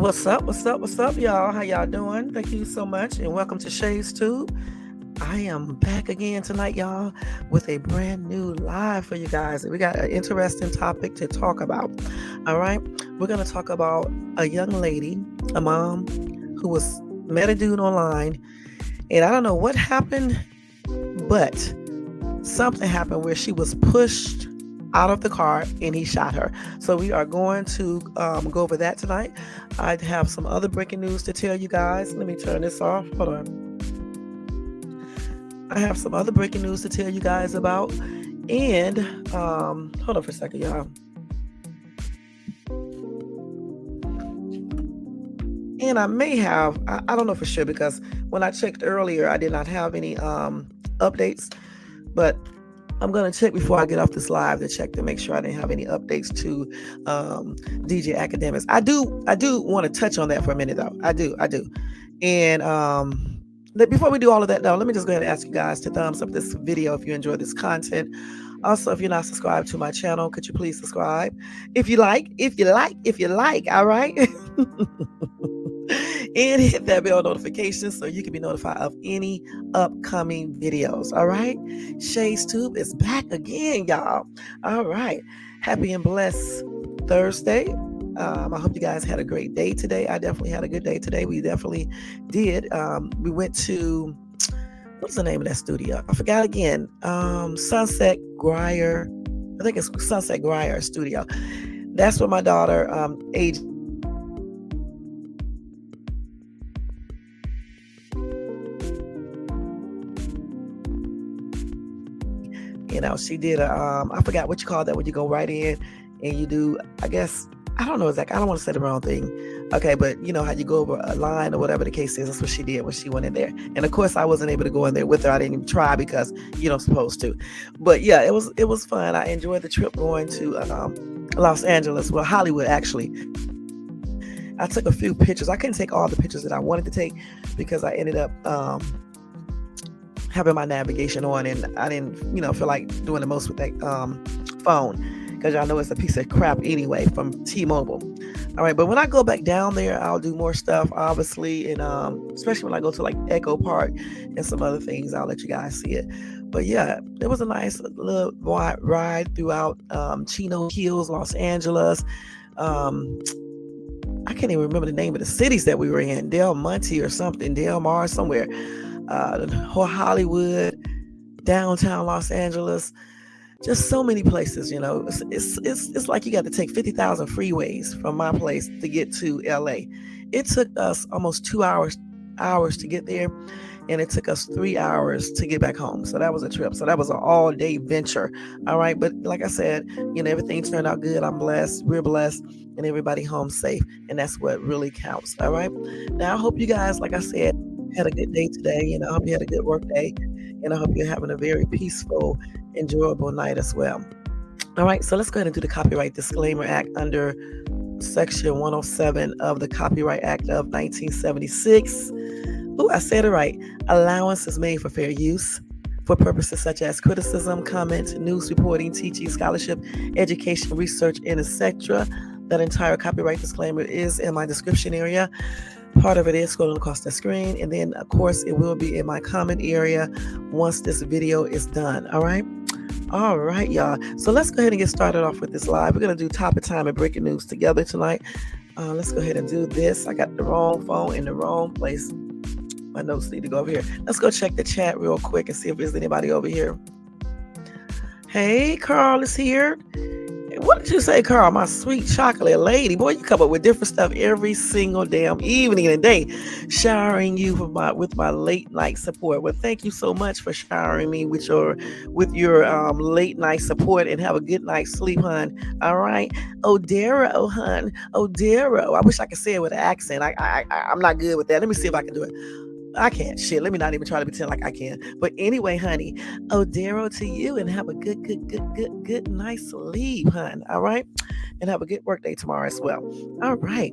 What's up? What's up? What's up, y'all? How y'all doing? Thank you so much, and welcome to Shay's Tube. I am back again tonight, y'all, with a brand new live for you guys. We got an interesting topic to talk about. All right, we're gonna talk about a young lady, a mom, who was met a dude online, and I don't know what happened, but something happened where she was pushed out of the car and he shot her. So we are going to go over that tonight. I have some other breaking news to tell you guys. Let me turn this off. Hold on. I have some other breaking news to tell you guys about. And hold on for a second, y'all. And I may have, I don't know for sure, because when I checked earlier, I did not have any updates. But I'm going to check before I get off this live to check to make sure I didn't have any updates to DJ Academics. I do want to touch on that for a minute, though. I do. And before we do all of that, though, let me just go ahead and ask you guys to thumbs up this video if you enjoy this content. Also, if you're not subscribed to my channel, could you please subscribe? If you like, all right? And hit that bell notification so you can be notified of any upcoming videos, all right? Shay's Tube is back again, y'all. All right. Happy and blessed Thursday. I hope you guys had a great day today. I definitely had a good day today. We definitely did. We went to, what's the name of that studio? I forgot again. Sunset Grier. I think it's Sunset Grier Studio. That's where my daughter, age. You know, she did I forgot what you call that when you go right in and you do, I guess, I don't know exactly. I don't want to say the wrong thing. Okay, but you know how you go over a line or whatever the case is. That's what she did when she went in there. And of course, I wasn't able to go in there with her. I didn't even try because you don't supposed to. But yeah, it was fun. I enjoyed the trip going to Los Angeles. Well, Hollywood actually. I took a few pictures. I couldn't take all the pictures that I wanted to take because I ended up having my navigation on, and I didn't, feel like doing the most with that phone, because y'all know it's a piece of crap anyway from T-Mobile. All right, but when I go back down there, I'll do more stuff, obviously, and especially when I go to like Echo Park and some other things, I'll let you guys see it. But yeah, it was a nice little ride throughout Chino Hills, Los Angeles. I can't even remember the name of the cities that we were in, Del Monte or something, Del Mar, somewhere. Hollywood, downtown Los Angeles, just so many places. It's like you got to take 50,000 freeways from my place to get to LA. It took us almost 2 hours to get there, and it took us 3 hours to get back home. So that was a trip. So that was an all-day venture. All right, but like I said, everything turned out good. I'm blessed, we're blessed, and everybody home safe, and that's what really counts. All right, now I hope you guys, like I said, had a good day today. I hope you had a good work day, and I hope you're having a very peaceful, enjoyable night as well. All right, so let's go ahead and do the Copyright Disclaimer Act under Section 107 of the Copyright Act of 1976. Oh, I said it right. Allowance is made for fair use for purposes such as criticism, comment, news reporting, teaching, scholarship, education, research, and etc. That entire copyright disclaimer is in my description area. Part of it is scrolling across the screen, and then of course it will be in my comment area once this video is done. All right, y'all. So let's go ahead and get started off with this live. We're gonna do topic time and breaking news together tonight. Let's go ahead and do this. I got the wrong phone in the wrong place. My notes need to go over here. Let's go check the chat real quick and see if there's anybody over here. Hey, Carl is here. What did you say, Carl? My sweet chocolate lady. Boy, you come up with different stuff every single damn evening and day, showering you with my late night support. Well, thank you so much for showering me with your late night support, and have a good night's sleep, hun. All right, Odero, hun. Odero. I wish I could say it with an accent. I'm not good with that. Let me see if I can do it. I can't. Shit, let me not even try to pretend like I can. But anyway, honey, Odero to you, and have a good nice sleep, hun. All right? And have a good work day tomorrow as well. All right.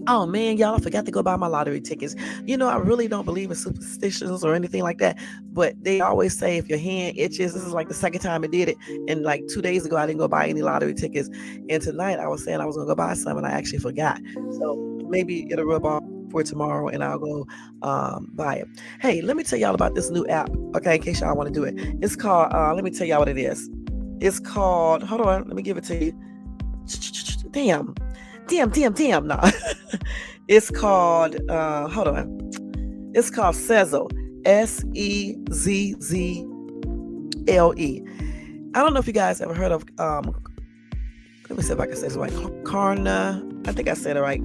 Oh man, y'all, I forgot to go buy my lottery tickets. I really don't believe in superstitions or anything like that, but they always say if your hand itches, this is like the second time it did it. And like 2 days ago, I didn't go buy any lottery tickets. And tonight I was saying I was going to go buy some, and I actually forgot. So maybe it'll rub off for tomorrow and I'll go buy it. Hey, let me tell y'all about this new app, okay, in case y'all want to do it. It's called, let me tell y'all what it is. It's called, hold on, let me give it to you. Damn. No. It's called, hold on. It's called Sezzle. Sezzle. I don't know if you guys ever heard of, let me see if I can say this right. Klarna, I think I said it right.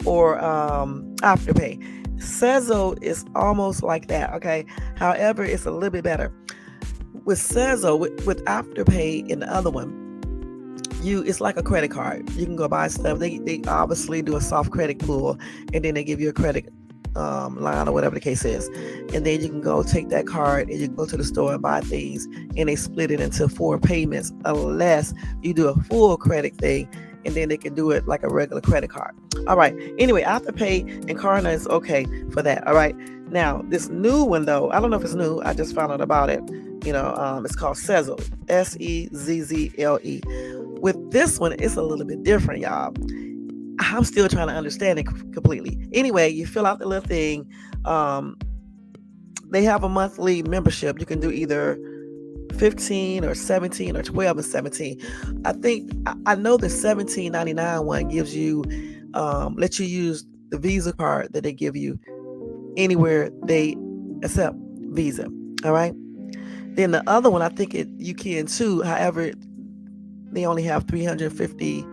Or Afterpay. Sezzle is almost like that, okay? However, it's a little bit better. With Sezzle, with Afterpay and the other one, it's like a credit card. You can go buy stuff. They obviously do a soft credit pull, and then they give you a credit line or whatever the case is. And then you can go take that card and you go to the store and buy things, and they split it into 4 payments unless you do a full credit thing, and then they can do it like a regular credit card. All right. Anyway, Afterpay and Klarna is okay for that. All right. Now, this new one, though, I don't know if it's new. I just found out about it. It's called Sezzle. Sezzle. With this one, it's a little bit different, y'all. I'm still trying to understand it completely. Anyway, you fill out the little thing. They have a monthly membership. You can do either 15 or 17 or 12 and 17. I know the $17.99 one gives you, lets you use the Visa card that they give you anywhere they accept Visa. All right. Then the other one, I think you can too. However, they only have 350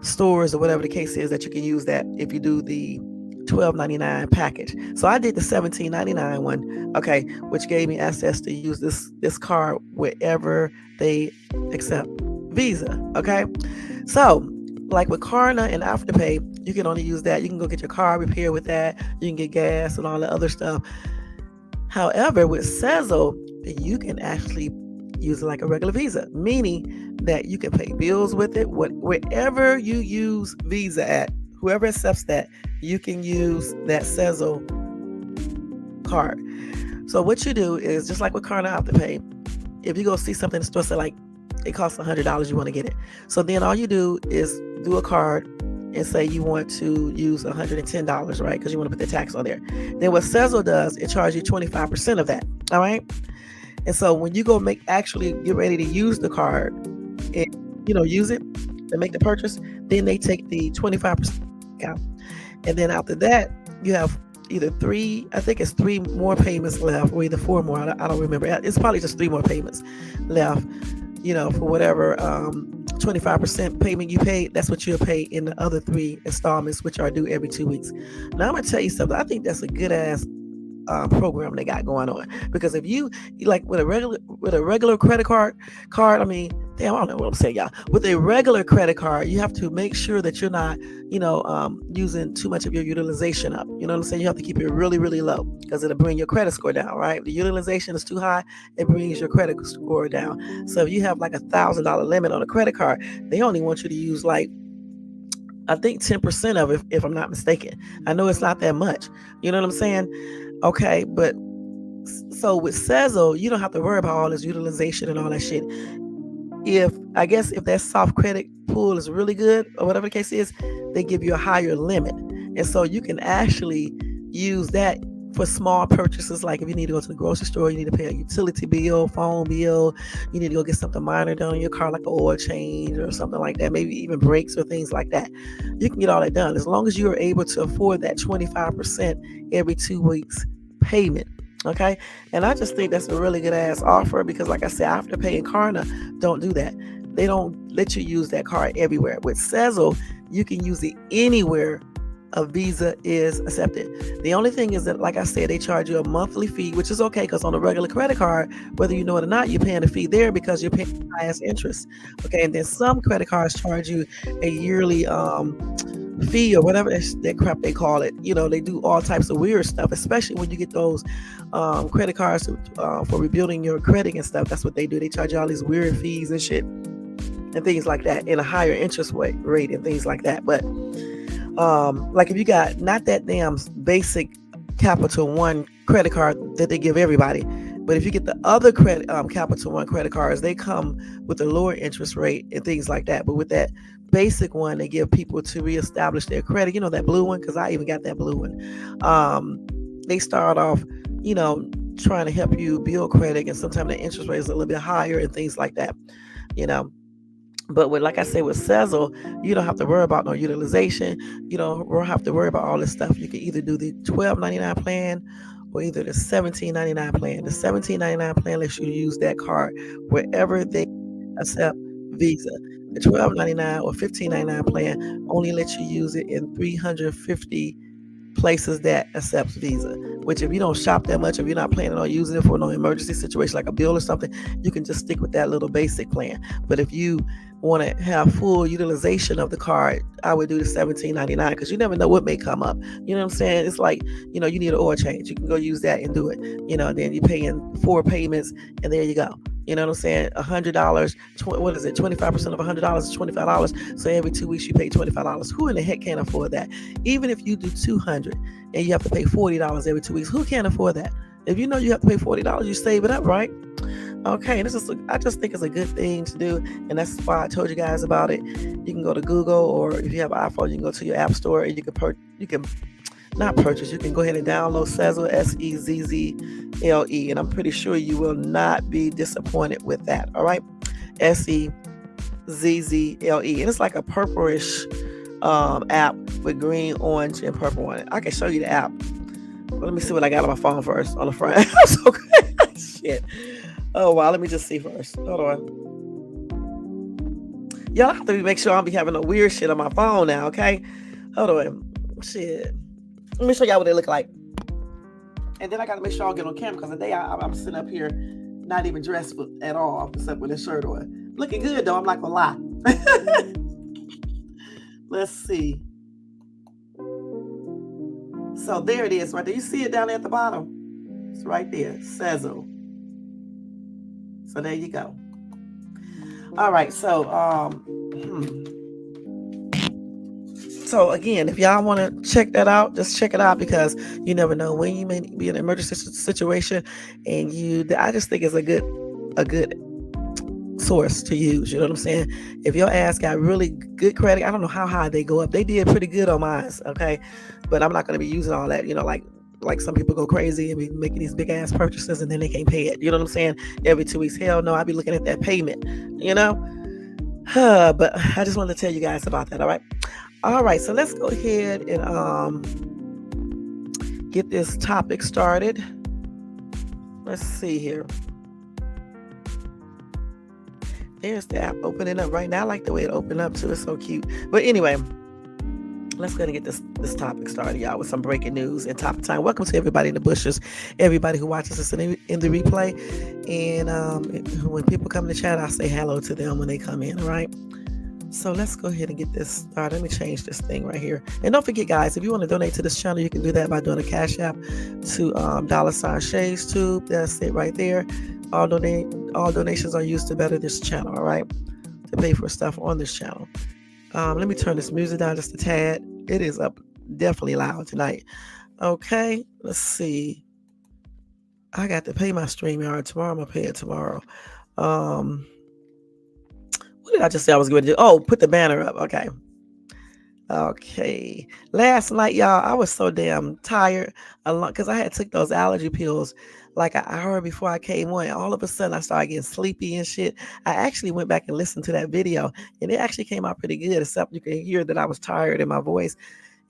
stores or whatever the case is that you can use that if you do the $12.99 package. So I did the $17.99 one, okay, which gave me access to use this card wherever they accept Visa, okay? So, like with Klarna and Afterpay, you can only use that. You can go get your car repaired with that. You can get gas and all the other stuff. However, with Sezzle, you can actually use it like a regular Visa, meaning that you can pay bills with it. Wherever you use Visa at, whoever accepts that, you can use that Sezzle card. So what you do is, just like with Klarna Afterpay, if you go see something in the store, say like it costs $100, you want to get it. So then all you do is do a card and say you want to use $110, right? Because you want to put the tax on there. Then what Sezzle does, it charges you 25% of that. All right. And so when you go actually get ready to use the card and, use it to make the purchase, then they take the 25% out. And then after that, you have either 3 more payments left, or either 4 more. I don't remember. It's probably just 3 more payments left, for whatever 25% payment you pay. That's what you'll pay in the other 3 installments, which are due every 2 weeks. Now, I'm going to tell you something. I think that's a good ass program they got going on, because if you like with a regular credit card, I mean, damn, I don't know what I'm saying, y'all. With a regular credit card, you have to make sure that you're not, using too much of your utilization up. You know what I'm saying? You have to keep it really, really low, because it'll bring your credit score down, right? If the utilization is too high, it brings your credit score down. So if you have like $1,000 limit on a credit card, they only want you to use like, I think 10% of it, if I'm not mistaken. I know it's not that much. You know what I'm saying? Okay, but so with Sezzle, you don't have to worry about all this utilization and all that shit. If that soft credit pool is really good, or whatever the case is, they give you a higher limit. And so you can actually use that for small purchases, like if you need to go to the grocery store, you need to pay a utility bill, phone bill, you need to go get something minor done on your car, like an oil change or something like that, maybe even brakes or things like that. You can get all that done as long as you are able to afford that 25% every 2 weeks payment. Okay. And I just think that's a really good ass offer, because like I said, Afterpay and Klarna don't do that. They don't let you use that card everywhere. With Sezzle, you can use it anywhere a Visa is accepted. The only thing is that, like I said, they charge you a monthly fee, which is okay, because on a regular credit card, whether you know it or not, you're paying a fee there because you're paying the highest interest. Okay, and then some credit cards charge you a yearly fee or whatever that crap they call it. They do all types of weird stuff, especially when you get those credit cards for rebuilding your credit and stuff. That's what they do. They charge you all these weird fees and shit and things like that, and a higher interest rate and things like that. But like if you got not that damn basic Capital One credit card that they give everybody, but if you get the other Capital One credit cards, they come with a lower interest rate and things like that. But with that basic one they give people to reestablish their credit. You know, that blue one, because I even got that blue one. They start off, you know, trying to help you build credit, and sometimes the interest rate is a little bit higher and things like that, you know. But with, like I said, with Sezzle, you don't have to worry about no utilization. You don't have to worry about all this stuff. You can either do the $12.99 plan or either the $17.99 plan. The $17.99 plan lets you use that card wherever they accept Visa. The $12.99 or $15.99 plan only lets you use it in 350 places that accepts Visa. Which, if you don't shop that much, if you're not planning on using it for no emergency situation like a bill or something, you can just stick with that little basic plan. But if you want to have full utilization of the card, I would do the $17.99, because you never know what may come up. You know what I'm saying? It's like, you know, you need an oil change. You can go use that and do it. You know, then you're paying 4 payments, and there you go. You know what I'm saying? $100, what is it? 25% of $100 is $25. So every 2 weeks you pay $25. Who in the heck can't afford that? Even if you do 200 and you have to pay $40 every 2 weeks, who can't afford that? If you know you have to pay $40, you save it up, right? Okay, I just think it's a good thing to do, and that's why I told you guys about it. You can go to Google, or if you have an iPhone, you can go to your app store, and you can not purchase. You can go ahead and download Sezzle, Sezzle, and I'm pretty sure you will not be disappointed with that. All right, Sezzle, and it's like a purplish app with green, orange, and purple on it. I can show you the app. But let me see what I got on my phone first on the front. I'm so good. Shit. Oh wow, let me just see first. Hold on. Y'all have to make sure I don't be having no weird shit on my phone now, okay? Hold on. Shit. Let me show y'all what they look like. And then I gotta make sure I don't get on camera, because today I'm sitting up here not even dressed at all, except with a shirt on. Looking good though, I'm not gonna lie. Let's see. So there it is right there. You see it down there at the bottom? It's right there. Sezzle. So there you go. All right. So so again, if y'all want to check that out, just check it out, because you never know when you may be in an emergency situation, and I just think it's a good source to use. You know what I'm saying? If your ass got really good credit, I don't know how high they go up. They did pretty good on mine, okay? But I'm not going to be using all that, you know, like some people go crazy and be making these big ass purchases and then they can't pay it. You know what I'm saying? Every 2 weeks. Hell no, I'll be looking at that payment, you know? But I just wanted to tell you guys about that, all right? All right, so let's go ahead and get this topic started. Let's see here. There's the app opening up right now. I like the way it opened up too. It's so cute. But anyway, let's go ahead and get this topic started, y'all, with some breaking news and top of time. Welcome to everybody in the bushes, everybody who watches us in the replay. And when people come to chat, I say hello to them when they come in, all right? So let's go ahead and get this started. Let me change this thing right here. And don't forget, guys, if you want to donate to this channel, you can do that by doing a Cash App to $ShaysTube. That's it right there. All donations are used to better this channel, all right? To pay for stuff on this channel. Let me turn this music down just a tad. It is up definitely loud tonight. Okay, let's see. I got to pay my StreamYard tomorrow. I'm going to pay it tomorrow. What did I just say I was going to do? Oh, put the banner up. Okay. Last night, y'all, I was so damn tired because I had took those allergy pills like an hour before I came on. All of a sudden, I started getting sleepy and shit. I actually went back and listened to that video, and it actually came out pretty good, except you can hear that I was tired in my voice.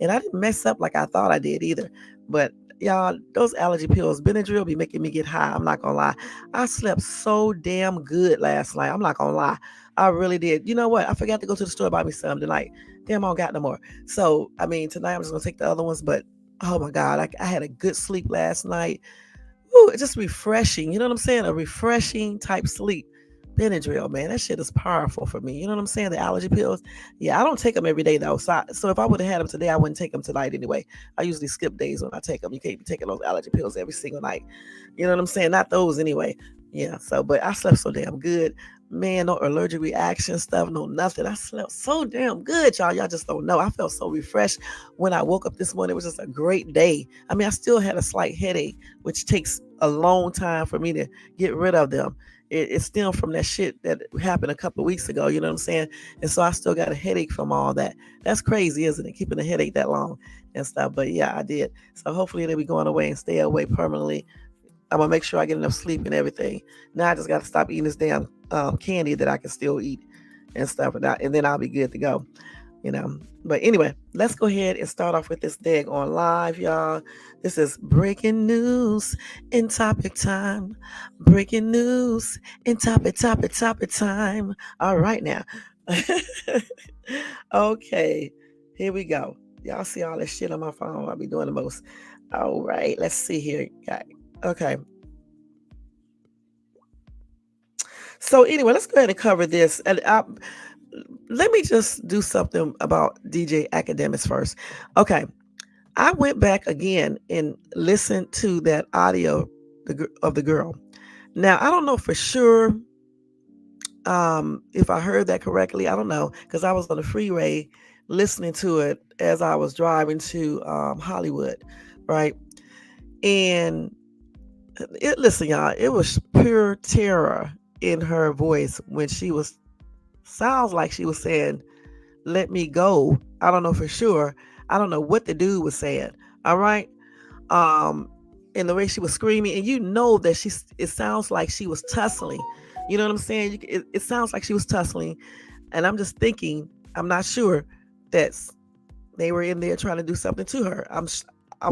And I didn't mess up like I thought I did either. But y'all, those allergy pills, Benadryl, be making me get high. I'm not gonna lie. I slept so damn good last night. I'm not gonna lie. I really did. You know what? I forgot to go to the store and buy me some tonight. Damn, I don't got no more. So, I mean, tonight I'm just gonna take the other ones. But oh my God, I had a good sleep last night. Ooh, it's just refreshing. You know what I'm saying? A refreshing type sleep. Benadryl, man, that shit is powerful for me. You know what I'm saying? The allergy pills. Yeah, I don't take them every day though. So if I would have had them today, I wouldn't take them tonight anyway. I usually skip days when I take them. You can't be taking those allergy pills every single night. You know what I'm saying? Not those anyway. Yeah. So, but I slept so damn good. Man, no allergic reaction stuff, no nothing. I slept so damn good, y'all. Y'all just don't know. I felt so refreshed when I woke up this morning. It was just a great day. I mean, I still had a slight headache, which takes a long time for me to get rid of them. It stemmed from that shit that happened a couple of weeks ago. You know what I'm saying? And so I still got a headache from all that. That's crazy, isn't it? Keeping a headache that long and stuff. But yeah, I did. So hopefully they'll be going away and stay away permanently. I'm gonna make sure I get enough sleep and everything. Now I just got to stop eating this damn candy that I can still eat and stuff, and then I'll be good to go. But anyway, let's go ahead and start off with this dag on live, y'all. This is breaking news in topic time. Breaking news in topic time. All right now. Okay, here we go. Y'all see all this shit on my phone. I'll be doing the most. All right, let's see here. Okay. So anyway, let's go ahead and cover this. And let me just do something about DJ Akademiks first. Okay. I went back again and listened to that audio of the girl. Now, I don't know for sure if I heard that correctly. I don't know, because I was on the freeway listening to it as I was driving to Hollywood, right? And listen, y'all, it was pure terror in her voice when sounds like she was saying, "Let me go." I don't know for sure. I don't know what the dude was saying. All right. And the way she was screaming, and that it sounds like she was tussling. You know what I'm saying? It sounds like she was tussling. And I'm just thinking, I'm not sure that they were in there trying to do something to her. I'm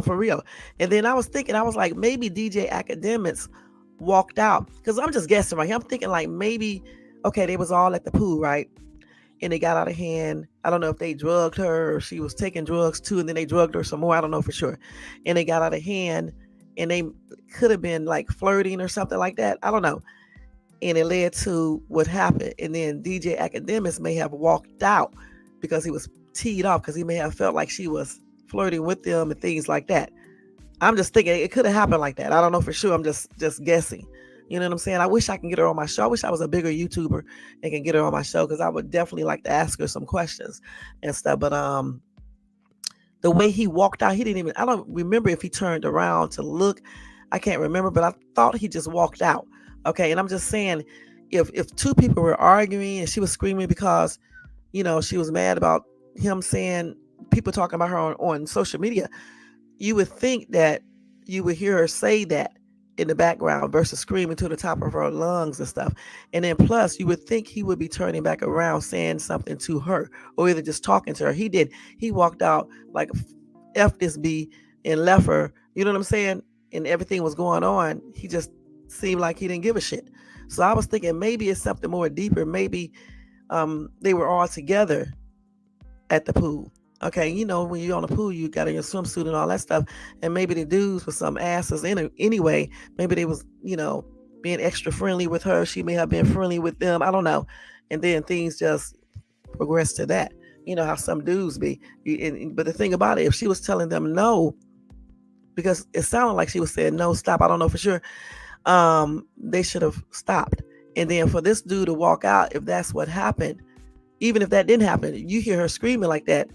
for real. And then I was like, maybe DJ Akademiks walked out, because I'm just guessing right here. I'm thinking like maybe, okay, they was all at the pool, right? And they got out of hand. I don't know if they drugged her or she was taking drugs too, and then they drugged her some more. I don't know for sure. And they got out of hand, and they could have been like flirting or something like that. I don't know. And it led to what happened. And then DJ Akademiks may have walked out because he was teed off, because he may have felt like she was flirting with them and things like that. I'm just thinking it could have happened like that. I don't know for sure. I'm just guessing. You know what I'm saying? I wish I can get her on my show. I wish I was a bigger YouTuber and can get her on my show, because I would definitely like to ask her some questions and stuff. But the way he walked out, I don't remember if he turned around to look. I can't remember, but I thought he just walked out. Okay. And I'm just saying, if two people were arguing and she was screaming because, she was mad about him saying, people talking about her on social media, you would think that you would hear her say that in the background versus screaming to the top of her lungs and stuff. And then plus, you would think he would be turning back around saying something to her, or either just talking to her. He did. He walked out like F this B and left her. You know what I'm saying? And everything was going on. He just seemed like he didn't give a shit. So I was thinking maybe it's something more deeper. Maybe they were all together at the pool. Okay, when you're on the pool, you got in your swimsuit and all that stuff. And maybe the dudes were some asses anyway. Maybe they was, being extra friendly with her. She may have been friendly with them. I don't know. And then things just progressed to that. You know how some dudes be. But the thing about it, if she was telling them no, because it sounded like she was saying no, stop. I don't know for sure. They should have stopped. And then for this dude to walk out, if that's what happened, even if that didn't happen, you hear her screaming like that.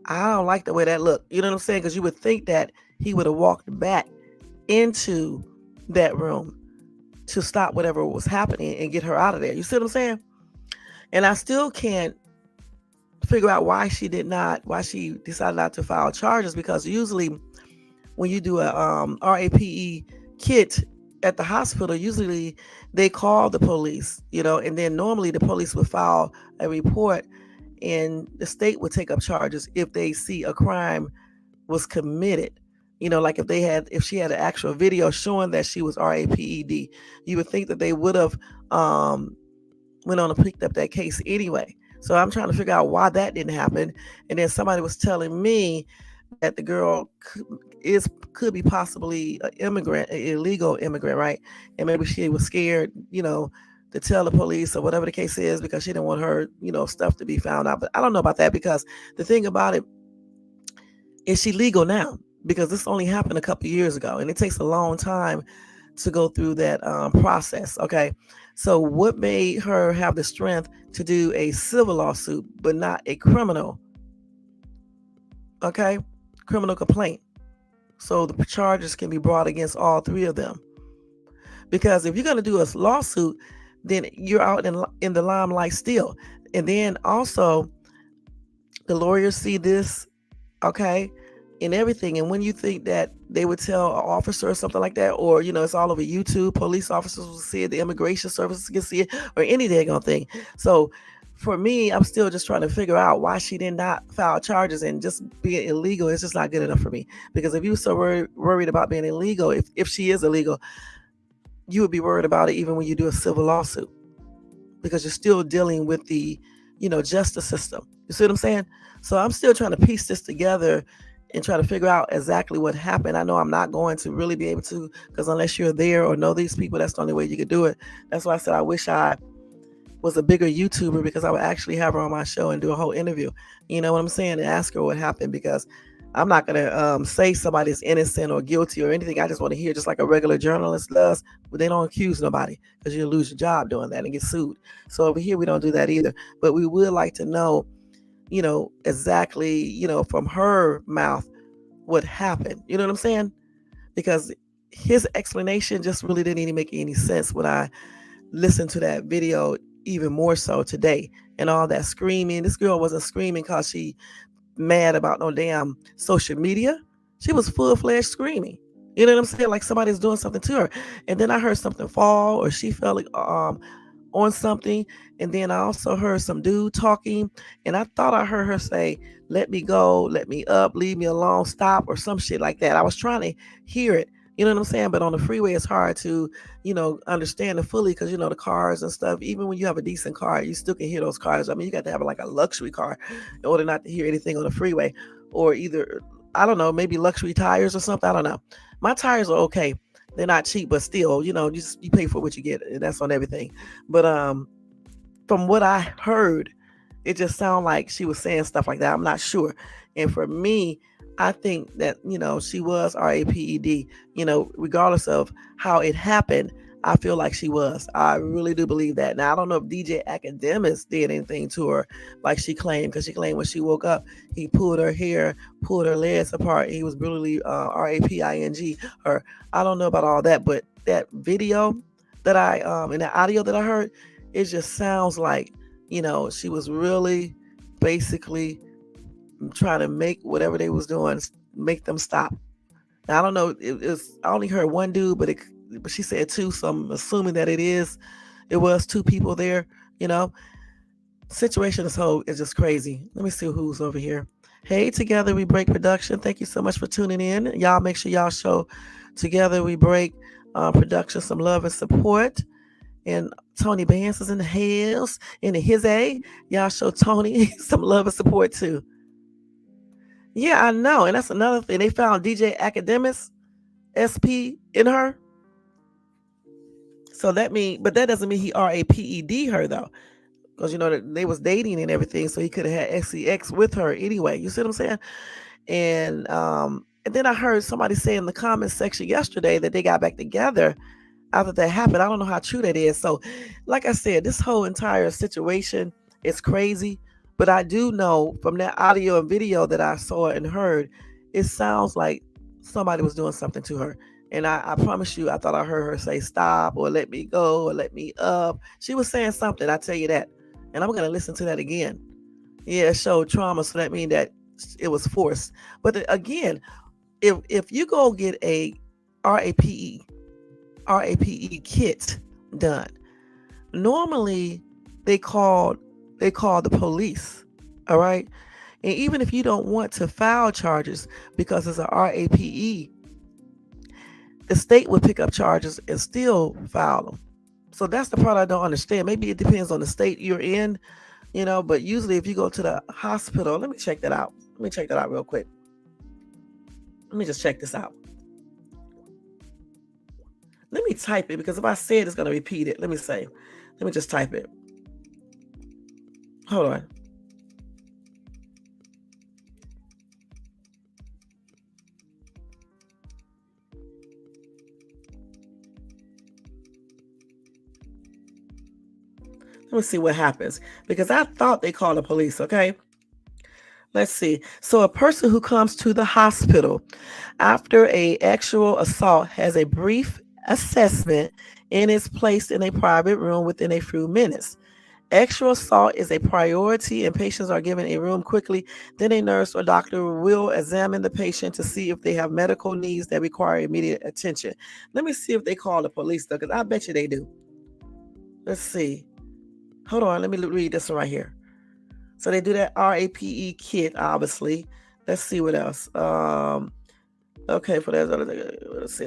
I don't like the way that looked. You know what I'm saying? Because you would think that he would have walked back into that room to stop whatever was happening and get her out of there. You see what I'm saying? And I still can't figure out why she decided not to file charges, because usually when you do a RAPE kit at the hospital, usually they call the police, and then normally the police would file a report, and the state would take up charges if they see a crime was committed. Like if she had an actual video showing that she was RAPED, you would think that they would have went on and picked up that case anyway. So I'm trying to figure out why that didn't happen. And then somebody was telling me that the girl could be possibly an illegal immigrant, right? And maybe she was scared, to tell the police or whatever the case is, because she didn't want her, stuff to be found out. But I don't know about that, because the thing about it is, she legal now? Because this only happened a couple of years ago, and it takes a long time to go through that process. Okay. So what made her have the strength to do a civil lawsuit, but not a criminal? Okay. Criminal complaint. so the charges can be brought against all three of them. Because if you're going to do a lawsuit, then you're out in the limelight still. And then also, the lawyers see this, okay, and everything. And when you think that they would tell an officer or something like that, or it's all over YouTube, police officers will see it, the immigration services can see it, or any daggone thing. So for me, I'm still just trying to figure out why she did not file charges, and just being illegal is just not good enough for me. Because if you're so worried about being illegal, if she is illegal, you would be worried about it even when you do a civil lawsuit, because you're still dealing with the justice system. You see what I'm saying? So I'm still trying to piece this together and try to figure out exactly what happened. I know I'm not going to really be able to, because unless you're there or know these people, that's the only way you could do it. That's why I said I wish I was a bigger YouTuber, because I would actually have her on my show and do a whole interview. You know what I'm saying? And ask her what happened, because I'm not going to say somebody's innocent or guilty or anything. I just want to hear, just like a regular journalist does, but they don't accuse nobody, because you'll lose your job doing that and get sued. So over here, we don't do that either. But we would like to know, exactly, from her mouth what happened. You know what I'm saying? Because his explanation just really didn't even make any sense when I listened to that video, even more so today. And all that screaming. This girl wasn't screaming because she mad about no damn social media. She was full-fledged screaming. You know what I'm saying? Like somebody's doing something to her. And then I heard something fall, or she fell on something. And then I also heard some dude talking. And I thought I heard her say, "Let me go, let me up, leave me alone, stop," or some shit like that. I was trying to hear it. You know what I'm saying? But on the freeway, it's hard to, understand it fully, because, the cars and stuff, even when you have a decent car, you still can hear those cars. I mean, you got to have like a luxury car in order not to hear anything on the freeway, or either, I don't know, maybe luxury tires or something. I don't know. My tires are okay. They're not cheap, but still, you pay for what you get, and that's on everything. But from what I heard, it just sounded like she was saying stuff like that. I'm not sure. And for me, I think that, she was RAPED, regardless of how it happened. I feel like she was. I really do believe that. Now, I don't know if DJ Academics did anything to her like she claimed, because she claimed when she woke up, he pulled her hair, pulled her legs apart. He was brutally RAPING her. I don't know about all that, but that video that and the audio that I heard, it just sounds like, she was really basically trying to make whatever they was doing, make them stop. Now, I don't know. I only heard one dude, but she said two, so I'm assuming that it was two people there. You know, situation as whole is just crazy. Let me see who's over here. Hey, Together We Break Production. Thank you so much for tuning in. Y'all make sure y'all show Together We Break production some love and support. And Tony Vance is in the house, in his A. Y'all show Tony some love and support too. Yeah, I know. And that's another thing. They found DJ Academics SP in her. So but that doesn't mean he RAPED her though. Because they was dating and everything, so he could have had XCX with her anyway. You see what I'm saying? And then I heard somebody say in the comments section yesterday that they got back together after that happened. I don't know how true that is. So, like I said, this whole entire situation is crazy. But I do know from that audio and video that I saw and heard, it sounds like somebody was doing something to her. And I promise you, I thought I heard her say stop or let me go or let me up. She was saying something, I tell you that. And I'm going to listen to that again. Yeah, it showed trauma. So that means that it was forced. But again, if you go get a RAPE kit done, normally they call the police. All right. And even if you don't want to file charges because it's a RAPE, the state would pick up charges and still file them. So that's the part I don't understand. Maybe it depends on the state you're in, but usually if you go to the hospital, let me check that out. Let me check that out real quick. Let me just check this out. Let me type it, because if I say it, it's going to repeat it. Let me just type it. Hold on. Let me see what happens, because I thought they called the police, okay? Let's see. So a person who comes to the hospital after a actual assault has a brief assessment and is placed in a private room within a few minutes. Actual assault is a priority and patients are given a room quickly. Then a nurse or doctor will examine the patient to see if they have medical needs that require immediate attention. Let me see if they call the police though, because I bet you they do. Let's see. Hold on, let me read this one right here. So they do that RAPE kit, obviously. Let's see what else. Okay, for that, let's see.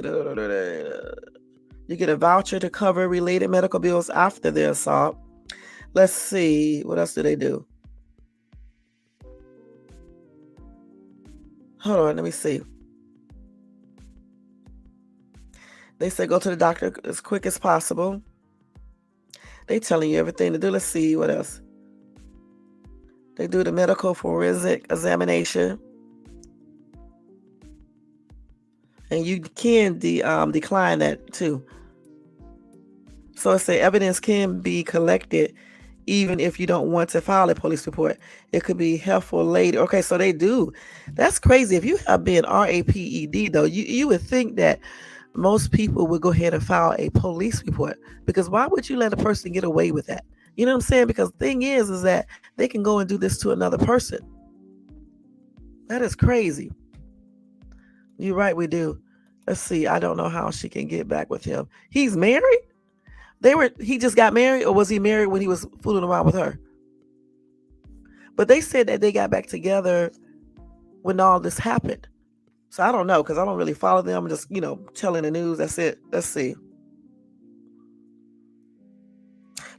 You get a voucher to cover related medical bills after the assault. Let's see. What else do they do? Hold on, let me see. They say go to the doctor as quick as possible. They telling you everything to do. Let's see what else. They do the medical forensic examination. And you can decline that too. So it say evidence can be collected even if you don't want to file a police report. It could be helpful later. Okay, so they do. That's crazy. If you have been RAPED though, you would think that most people would go ahead and file a police report, because why would you let a person get away with that? You know what I'm saying? Because the thing is that they can go and do this to another person. That is crazy. You're right, we do. Let's see. I don't know how she can get back with him. He's married? He just got married, or was he married when he was fooling around with her? But they said that they got back together when all this happened. So I don't know, because I don't really follow them. I'm just, telling the news. That's it. Let's see.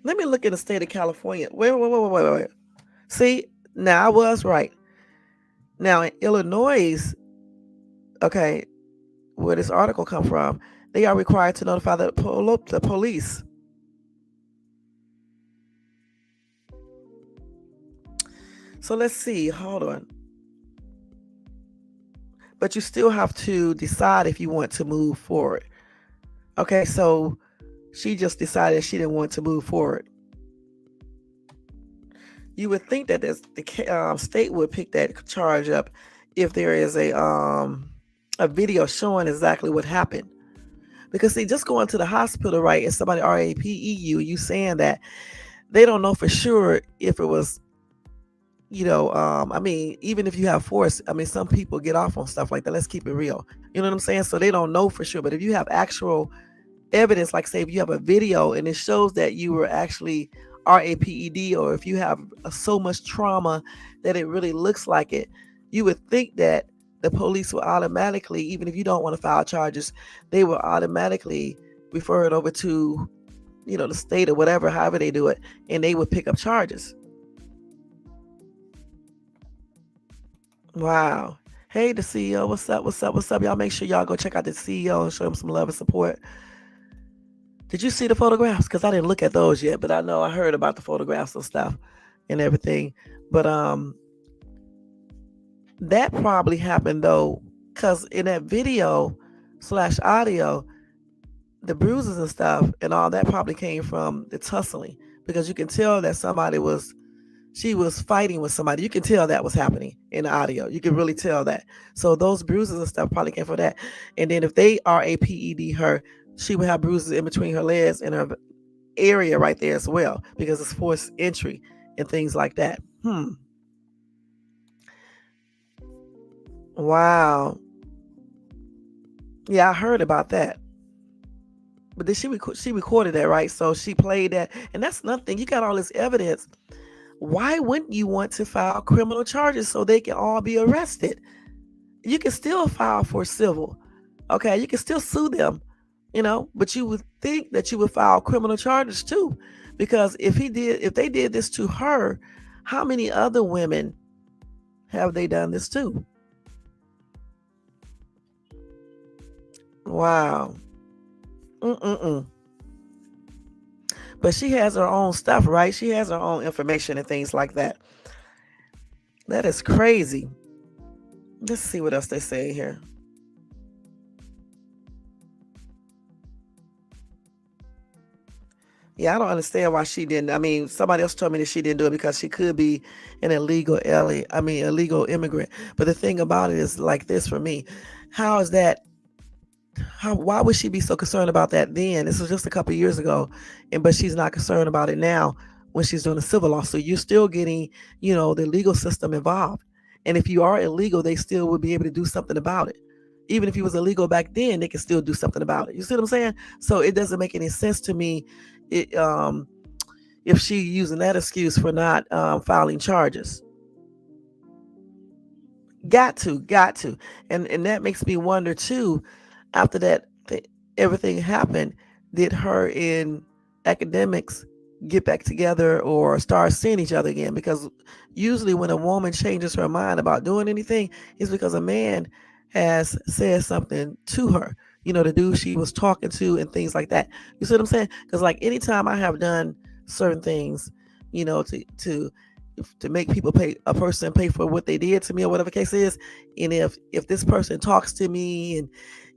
Let me look at the state of California. Wait. See, now I was right. Now in Illinois, okay, where this article come from, they are required to notify the police. So let's see. Hold on. But you still have to decide if you want to move forward. Okay, so she just decided she didn't want to move forward. You would think that the state would pick that charge up if there is a video showing exactly what happened. Because see, just going to the hospital, right, and somebody RAPEU, you saying that they don't know for sure if it was, even if you have force, some people get off on stuff like that. Let's keep it real. You know what I'm saying? So they don't know for sure. But if you have actual evidence, like say if you have a video and it shows that you were actually RAPED, or if you have so much trauma that it really looks like it, you would think that the police will automatically, even if you don't want to file charges, they will automatically refer it over to, the state or whatever, however they do it, and they would pick up charges. Wow. Hey, the CEO, what's up? Y'all make sure y'all go check out the CEO and show him some love and support. Did you see the photographs? Because I didn't look at those yet, but I know I heard about the photographs and stuff and everything. But that probably happened though, because in that video / audio, the bruises and stuff and all that probably came from the tussling, because you can tell that she was fighting with somebody. You can tell that was happening in the audio. You can really tell that. So those bruises and stuff probably came from that. And then if they RAPED her, she would have bruises in between her legs and her area right there as well, because it's forced entry and things like that. Wow. Yeah, I heard about that. But then she recorded that, right? So she played that, and that's nothing. You got all this evidence. Why wouldn't you want to file criminal charges so they can all be arrested? You can still file for civil. Okay, you can still sue them, but you would think that you would file criminal charges too. Because if they did this to her, how many other women have they done this to? Wow. But she has her own stuff, right? She has her own information and things like that. That is crazy. Let's see what else they say here. Yeah, I don't understand why she didn't. I mean, somebody else told me that she didn't do it because she could be an illegal alien. I mean, illegal immigrant. But the thing about it is like this for me. How is that? Why would she be so concerned about that then? This was just a couple of years ago, and but she's not concerned about it now when she's doing a civil lawsuit. You're still getting, the legal system involved. And if you are illegal, they still would be able to do something about it. Even if he was illegal back then, they can still do something about it. You see what I'm saying? So it doesn't make any sense to me. It, if she using that excuse for not filing charges. Got to. And that makes me wonder too, after everything happened, did her and academics get back together or start seeing each other again? Because usually when a woman changes her mind about doing anything, it's because a man has said something to her. The dude she was talking to and things like that. You see what I'm saying? Because like anytime I have done certain things, to make people a person pay for what they did to me or whatever the case is, and if this person talks to me, and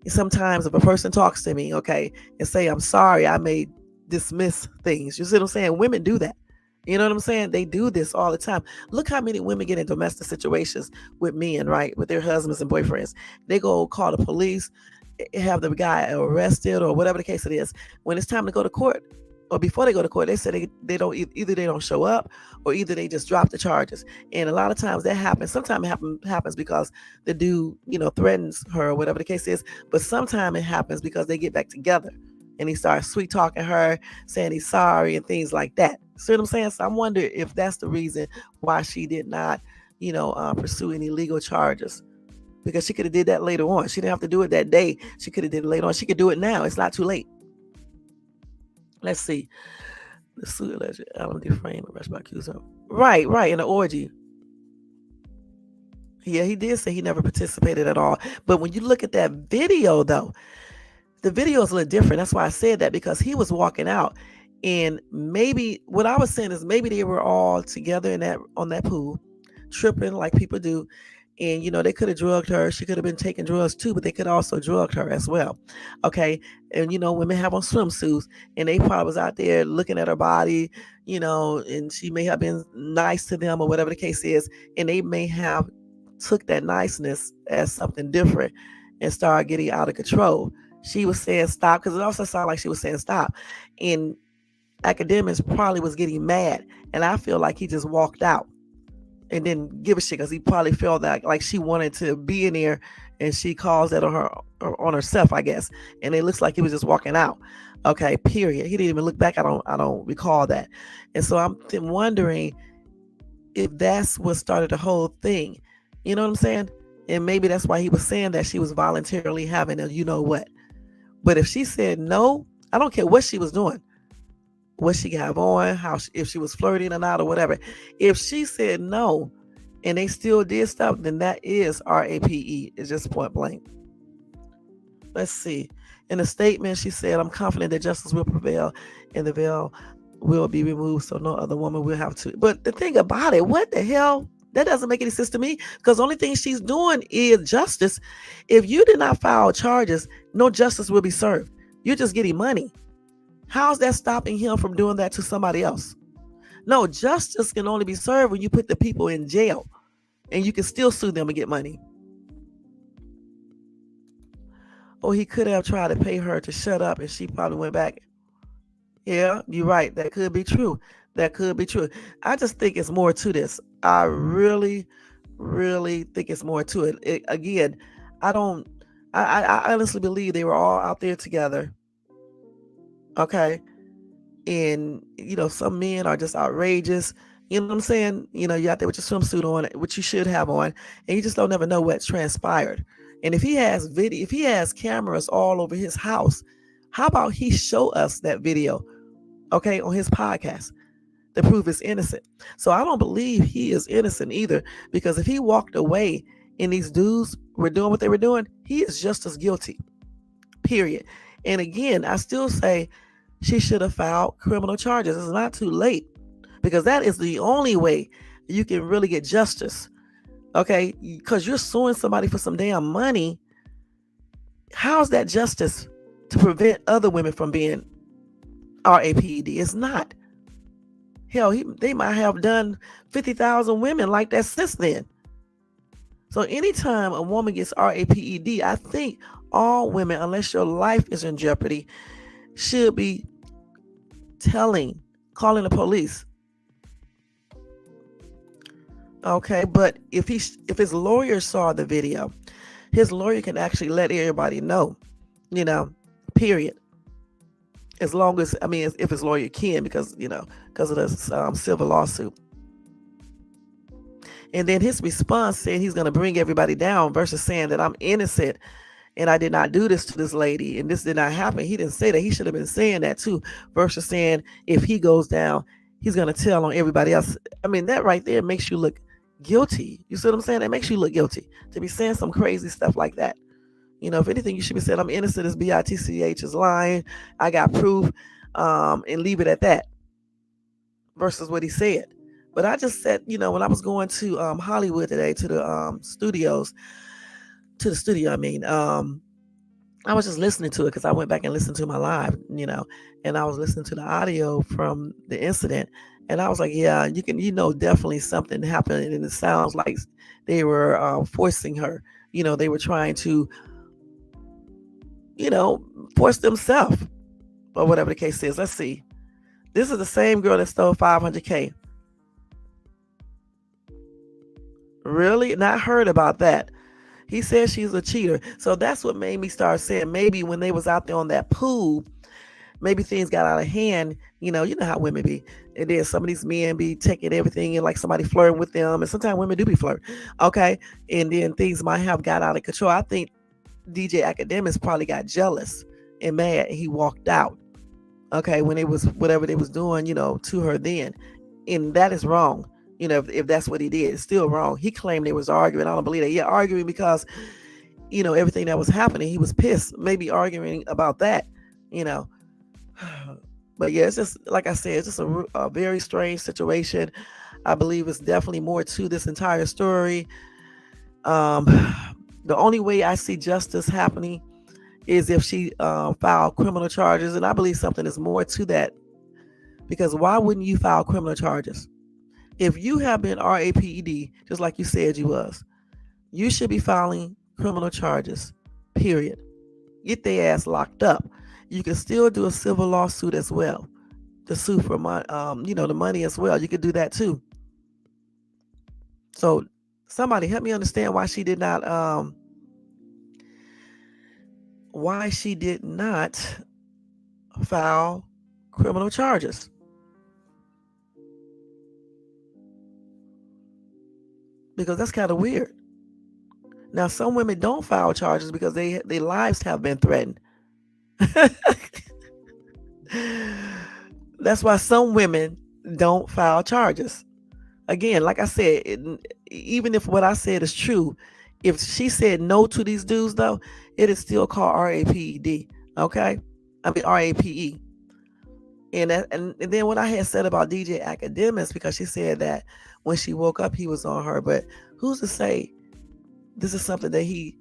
sometimes if a person talks to me, okay, and say I'm sorry, I may dismiss things. You see what I'm saying? Women do that. You know what I'm saying? They do this all the time. Look how many women get in domestic situations with men, right? With their husbands and boyfriends. They go call the police, have the guy arrested or whatever the case it is. When it's time to go to court, or before they go to court, they say they don't, either they don't show up, or either they just drop the charges. And a lot of times that happens. Sometimes it happens because the dude, threatens her or whatever the case is. But sometimes it happens because they get back together and he starts sweet talking her, saying he's sorry and things like that. See what I'm saying? So I wonder if that's the reason why she did not, pursue any legal charges. Because she could have did that later on. She didn't have to do it that day. She could have did it later on. She could do it now. It's not too late. Let's see. The suit alleged Alan defamed arrested by accuser. Right, in the orgy. Yeah, he did say he never participated at all. But when you look at that video, though, the video is a little different. That's why I said that, because he was walking out, and maybe what I was saying is maybe they were all together on that pool, tripping like people do. And they could have drugged her. She could have been taking drugs too, but they could also drug her as well. Okay. And women have on swimsuits, and they probably was out there looking at her body, and she may have been nice to them or whatever the case is, and they may have took that niceness as something different and started getting out of control. She was saying stop, because it also sounded like she was saying stop. And academics probably was getting mad, and I feel like he just walked out and didn't give a shit, because he probably felt that like she wanted to be in there, and she caused that on herself, I guess. And it looks like he was just walking out. Okay, period. He didn't even look back. I don't recall that. And so I'm wondering if that's what started the whole thing. You know what I'm saying? And maybe that's why he was saying that she was voluntarily having a what. But if she said no, I don't care what she was doing, what she got on, if she was flirting or not or whatever. If she said no and they still did stuff, then that is RAPE. It's just point blank. Let's see. In a statement, she said, "I'm confident that justice will prevail and the veil will be removed so no other woman will have to." But the thing about it, what the hell? That doesn't make any sense to me, because the only thing she's doing is justice. If you did not file charges, no justice will be served. You're just getting money. How's that stopping him from doing that to somebody else? No, justice can only be served when you put the people in jail, and you can still sue them and get money. Or he could have tried to pay her to shut up, and she probably went back. Yeah, you're right. That could be true. That could be true. I just think it's more to this. I really, really think it's more to it. Again, I don't. I honestly believe they were all out there together. Okay, and some men are just outrageous. You know what I'm saying? You're out there with your swimsuit on, which you should have on, and you just don't never know what's transpired. And if he has if he has cameras all over his house, how about he show us that video, okay, on his podcast, to prove he's innocent? So I don't believe he is innocent either, because if he walked away and these dudes were doing what they were doing, he is just as guilty. Period. And again, I still say she should have filed criminal charges. It's not too late, because that is the only way you can really get justice. Okay, because you're suing somebody for some damn money. How's that justice to prevent other women from being RAPED. It's not. Hell, they might have done 50,000 women like that since then. So anytime a woman gets RAPED, I think all women, unless your life is in jeopardy, should be calling the police. Okay, but if his lawyer saw the video, his lawyer can actually let everybody know, period. As long as, if his lawyer can, because of the civil lawsuit. And then his response said he's going to bring everybody down versus saying that I'm innocent and I did not do this to this lady and this did not happen. He didn't say that. He should have been saying that too, versus saying if he goes down, he's going to tell on everybody else. That right there makes you look guilty. You see what I'm saying? That makes you look guilty to be saying some crazy stuff like that. If anything, you should be saying I'm innocent as BITCH is lying. I got proof, and leave it at that versus what he said. But I just said, when I was going to Hollywood today to the studio, I was just listening to it because I went back and listened to my live, and I was listening to the audio from the incident. And I was like, yeah, you can, definitely something happened. And it sounds like they were forcing her. They were trying to, force themselves or whatever the case is. Let's see. This is the same girl that stole $500K. Really? Not heard about that. He says she's a cheater. So that's what made me start saying maybe when they was out there on that pool, maybe things got out of hand. You know how women be. And then some of these men be taking everything and like somebody flirting with them. And sometimes women do be flirting. Okay. And then things might have got out of control. I think DJ Akademiks probably got jealous and mad. And he walked out. Okay. When it was whatever they was doing, to her then. And that is wrong. If that's what he did, it's still wrong. He claimed they was arguing. I don't believe that. Yeah, arguing because, everything that was happening, he was pissed. Maybe arguing about that, But yeah, it's just, like I said, it's just a very strange situation. I believe it's definitely more to this entire story. The only way I see justice happening is if she filed criminal charges. And I believe something is more to that. Because why wouldn't you file criminal charges? If you have been RAPED, just like you said you was, you should be filing criminal charges, period. Get their ass locked up. You can still do a civil lawsuit as well to sue for the money as well. You could do that too. So somebody help me understand why she did not file criminal charges. Because that's kind of weird. Now, some women don't file charges because their lives have been threatened. That's why some women don't file charges. Again, like I said, even if what I said is true, if she said no to these dudes, though, it is still called RAPED. Okay? RAPE. And then what I had said about DJ Akademiks, because she said that when she woke up, he was on her. But who's to say this is something that he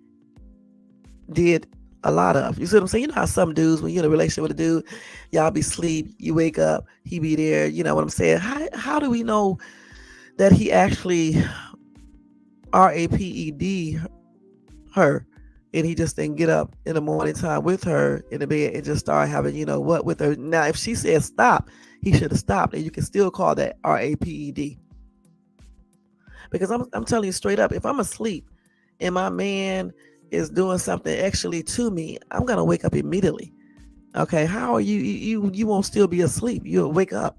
did a lot of? You see what I'm saying? You know how some dudes, when you're in a relationship with a dude, y'all be asleep, you wake up, he be there. You know what I'm saying? How do we know that he actually RAPED her? And he just didn't get up in the morning time with her in the bed and just start having, with her. Now, if she said stop, he should have stopped. And you can still call that RAPED. Because I'm telling you straight up, if I'm asleep and my man is doing something actually to me, I'm going to wake up immediately. Okay, how are you? You won't still be asleep. You'll wake up.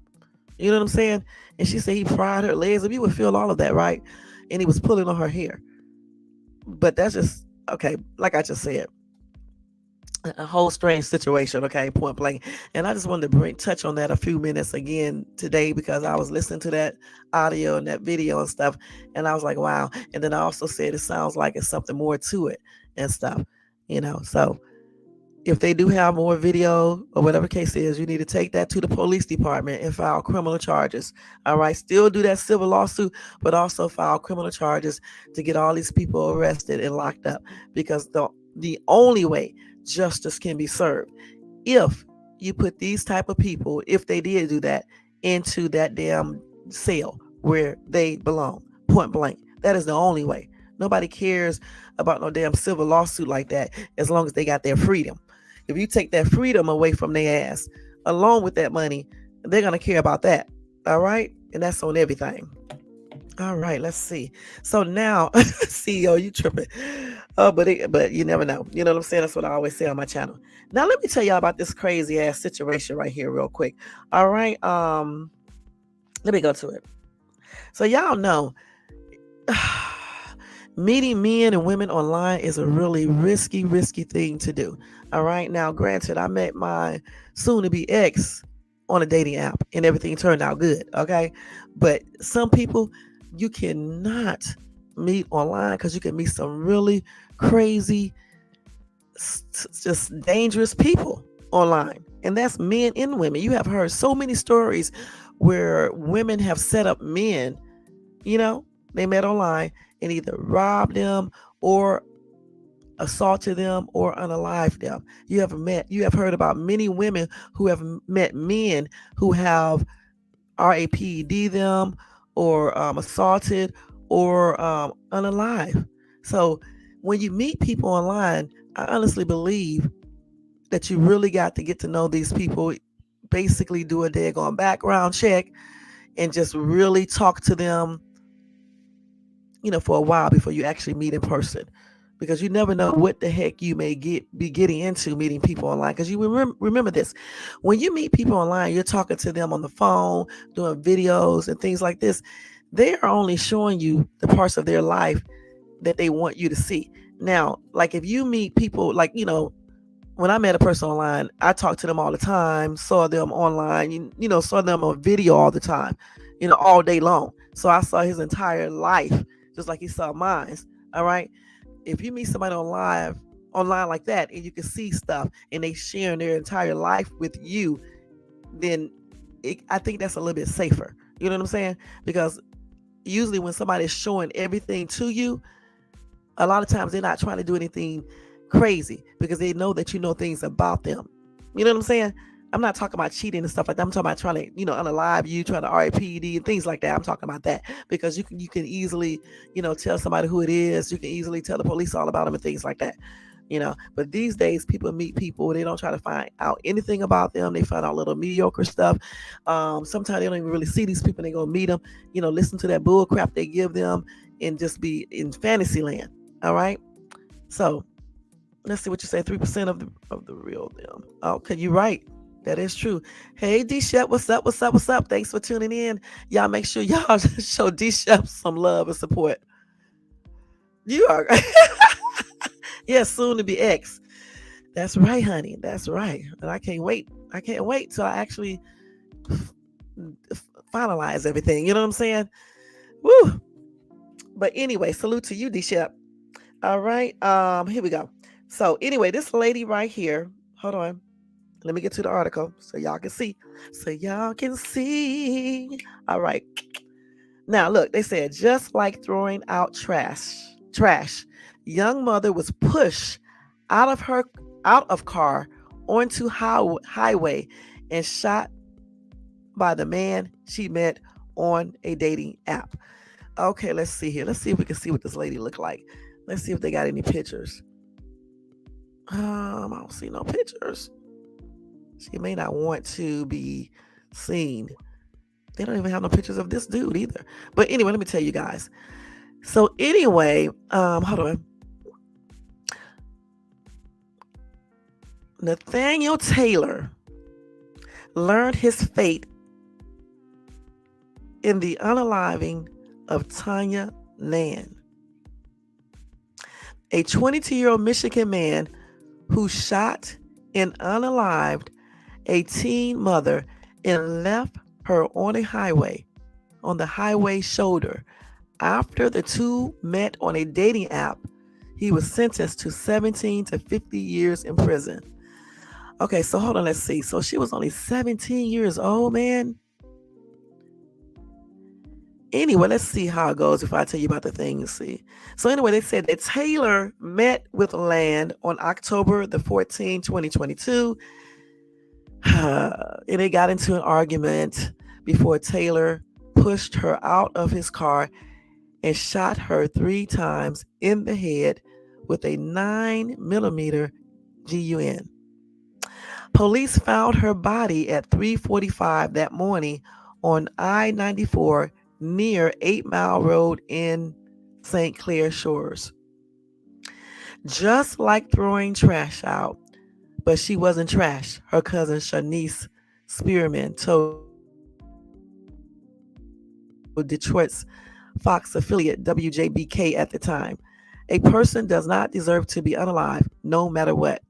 You know what I'm saying? And she said he pried her legs up. You would feel all of that, right? And he was pulling on her hair. But that's just... okay, like I just said, a whole strange situation, okay, point blank. And I just wanted to touch on that a few minutes again today because I was listening to that audio and that video and stuff, and I was like, wow. And then I also said it sounds like it's something more to it and stuff, So if they do have more video or whatever case is, you need to take that to the police department and file criminal charges. All right. Still do that civil lawsuit, but also file criminal charges to get all these people arrested and locked up, because the only way justice can be served if you put these type of people, if they did do that, into that damn cell where they belong, point blank. That is the only way. Nobody cares about no damn civil lawsuit like that as long as they got their freedom. If you take that freedom away from their ass, along with that money, they're going to care about that. All right? And that's on everything. All right, let's see. So now, CEO, you tripping. But you never know. You know what I'm saying? That's what I always say on my channel. Now, let me tell y'all about this crazy ass situation right here real quick. All right. Let me go to it. So y'all know meeting men and women online is a really risky thing to do. All right. Now, granted, I met my soon-to-be ex on a dating app and everything turned out good. Okay. But some people you cannot meet online because you can meet some really crazy, just dangerous people online. And that's men and women. You have heard so many stories where women have set up men, they met online and either robbed them or assaulted them or unalived them. You have heard about many women who have met men who have RAPD them or assaulted or unalive. So when you meet people online, I honestly believe that you really got to get to know these people, basically do a daggone background check and just really talk to them, for a while before you actually meet in person. Because you never know what the heck you may be getting into meeting people online. Because you remember this, when you meet people online, you're talking to them on the phone, doing videos and things like this. They are only showing you the parts of their life that they want you to see. Now, like if you meet people, like, when I met a person online, I talked to them all the time, saw them online, saw them on video all the time, all day long. So I saw his entire life, just like he saw mine. All right. If you meet somebody online like that and you can see stuff and they sharing their entire life with you, then I think that's a little bit safer. You know what I'm saying? Because usually when somebody is showing everything to you, a lot of times they're not trying to do anything crazy because they know that you know things about them. You know what I'm saying? I'm not talking about cheating and stuff like that. I'm talking about trying to, unalive you, trying to RAPD and things like that. I'm talking about that because you can easily, tell somebody who it is. You can easily tell the police all about them and things like that. But these days people meet people, they don't try to find out anything about them. They find out little mediocre stuff. Sometimes they don't even really see these people. They go meet them, listen to that bull crap they give them and just be in fantasy land. All right. So let's see what you say. 3% of the real them. Okay, you're right. That is true. Hey, D-Shep, what's up? Thanks for tuning in. Y'all make sure y'all show D-Shep some love and support. You are. Yeah, soon to be ex. That's right, honey. That's right. And I can't wait. Till I actually finalize everything. You know what I'm saying? Woo. But anyway, salute to you, D-Shep. All right. Here we go. So anyway, this lady right here. Hold on. Let me get to the article so y'all can see. All right. Now, look, they said, just like throwing out trash, young mother was pushed out of car onto highway and shot by the man she met on a dating app. Okay, let's see here. Let's see if we can see what this lady looked like. Let's see if they got any pictures. I don't see no pictures. She may not want to be seen. They don't even have no pictures of this dude either. But anyway, let me tell you guys. So anyway, hold on. Nathaniel Taylor learned his fate in the unaliving of Tanya Nan, a 22-year-old Michigan man who shot and unalived a teen mother and left her on the highway shoulder. After the two met on a dating app, he was sentenced to 17 to 50 years in prison. Okay, so hold on, let's see. So she was only 17 years old, man. Anyway, let's see how it goes if I tell you about the thing you see. So anyway, they said that Taylor met with Land on October the 14th, 2022. And they got into an argument before Taylor pushed her out of his car and shot her 3 times in the head with a 9mm GUN. Police found her body at 3:45 that morning on I-94 near 8 Mile Road in St. Clair Shores. Just like throwing trash out, but she wasn't trash, her cousin Shanice Spearman told Detroit's Fox affiliate WJBK at the time. A person does not deserve to be unalive, no matter what.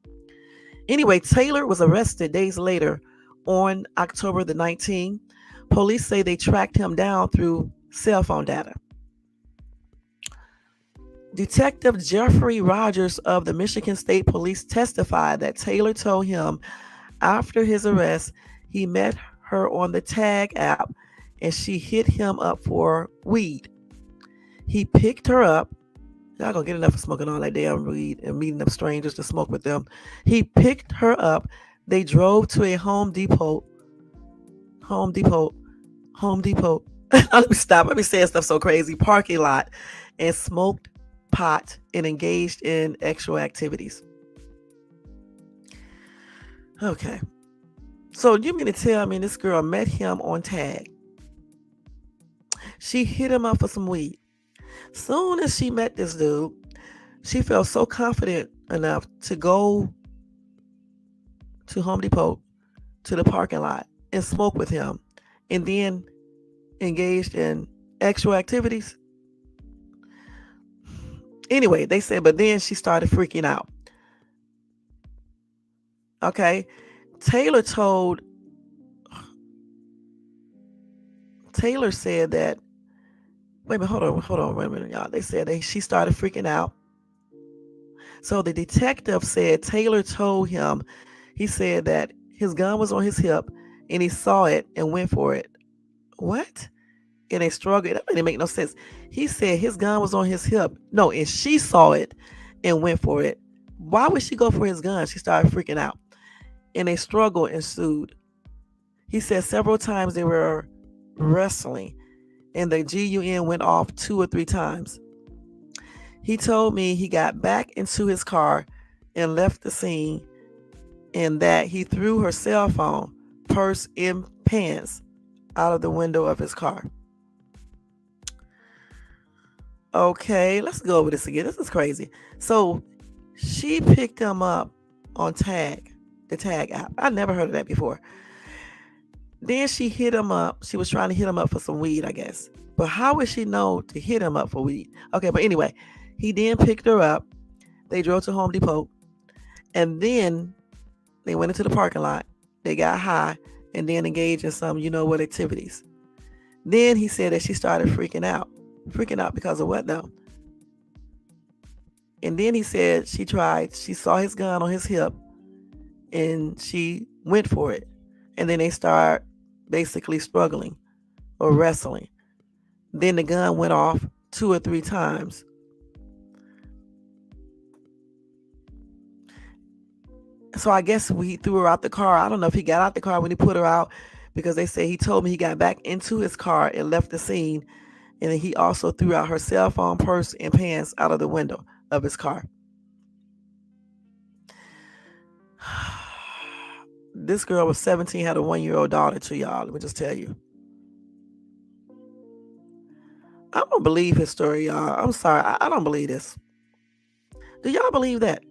Anyway, Taylor was arrested days later on October the 19th. Police say they tracked him down through cell phone data. Detective Jeffrey Rogers of the Michigan State Police testified that Taylor told him after his arrest he met her on the Tag app and she hit him up for weed. He picked her up. Y'all gonna get enough of smoking all that damn weed and meeting up strangers to smoke with them. He picked her up. They drove to a Home Depot. Let me stop. Let me say stuff so crazy. Parking lot and smoked pot and engaged in sexual activities. Okay. So you mean to tell me this girl met him on Tag? She hit him up for some weed. Soon as she met this dude, she felt so confident enough to go to Home Depot, to the parking lot, and smoke with him, and then engaged in sexual activities. Anyway, they said, but then she started freaking out. Okay. Taylor said that, wait a minute, hold on, wait a minute, y'all. They said she started freaking out. So the detective said Taylor told him, he said that his gun was on his hip and he saw it and went for it. What? In a struggle, that didn't make no sense. He said his gun was on his hip. No, and she saw it and went for it. Why would she go for his gun? She started freaking out. And a struggle ensued. He said several times they were wrestling and the GUN went off 2 or 3 times. He told me he got back into his car and left the scene and that he threw her cell phone, purse, and pants out of the window of his car. Okay, let's go over this again. This is crazy. So she picked him up on Tag, the Tag app. I never heard of that before. Then she hit him up. She was trying to hit him up for some weed, I guess. But how would she know to hit him up for weed? Okay, but anyway, he then picked her up. They drove to Home Depot. And then they went into the parking lot. They got high and then engaged in some you-know-what activities. Then he said that she started freaking out. Freaking out because of what though? And then he said she saw his gun on his hip and she went for it. And then they start basically struggling or wrestling. Then the gun went off 2 or 3 times. So I guess he threw her out the car. I don't know if he got out the car when he put her out, because they say he told me he got back into his car and left the scene. And then he also threw out her cell phone, purse, and pants out of the window of his car. This girl was 17, had a 1-year-old daughter too, y'all. Let me just tell you. I don't believe his story, y'all. I'm sorry. I don't believe this. Do y'all believe that?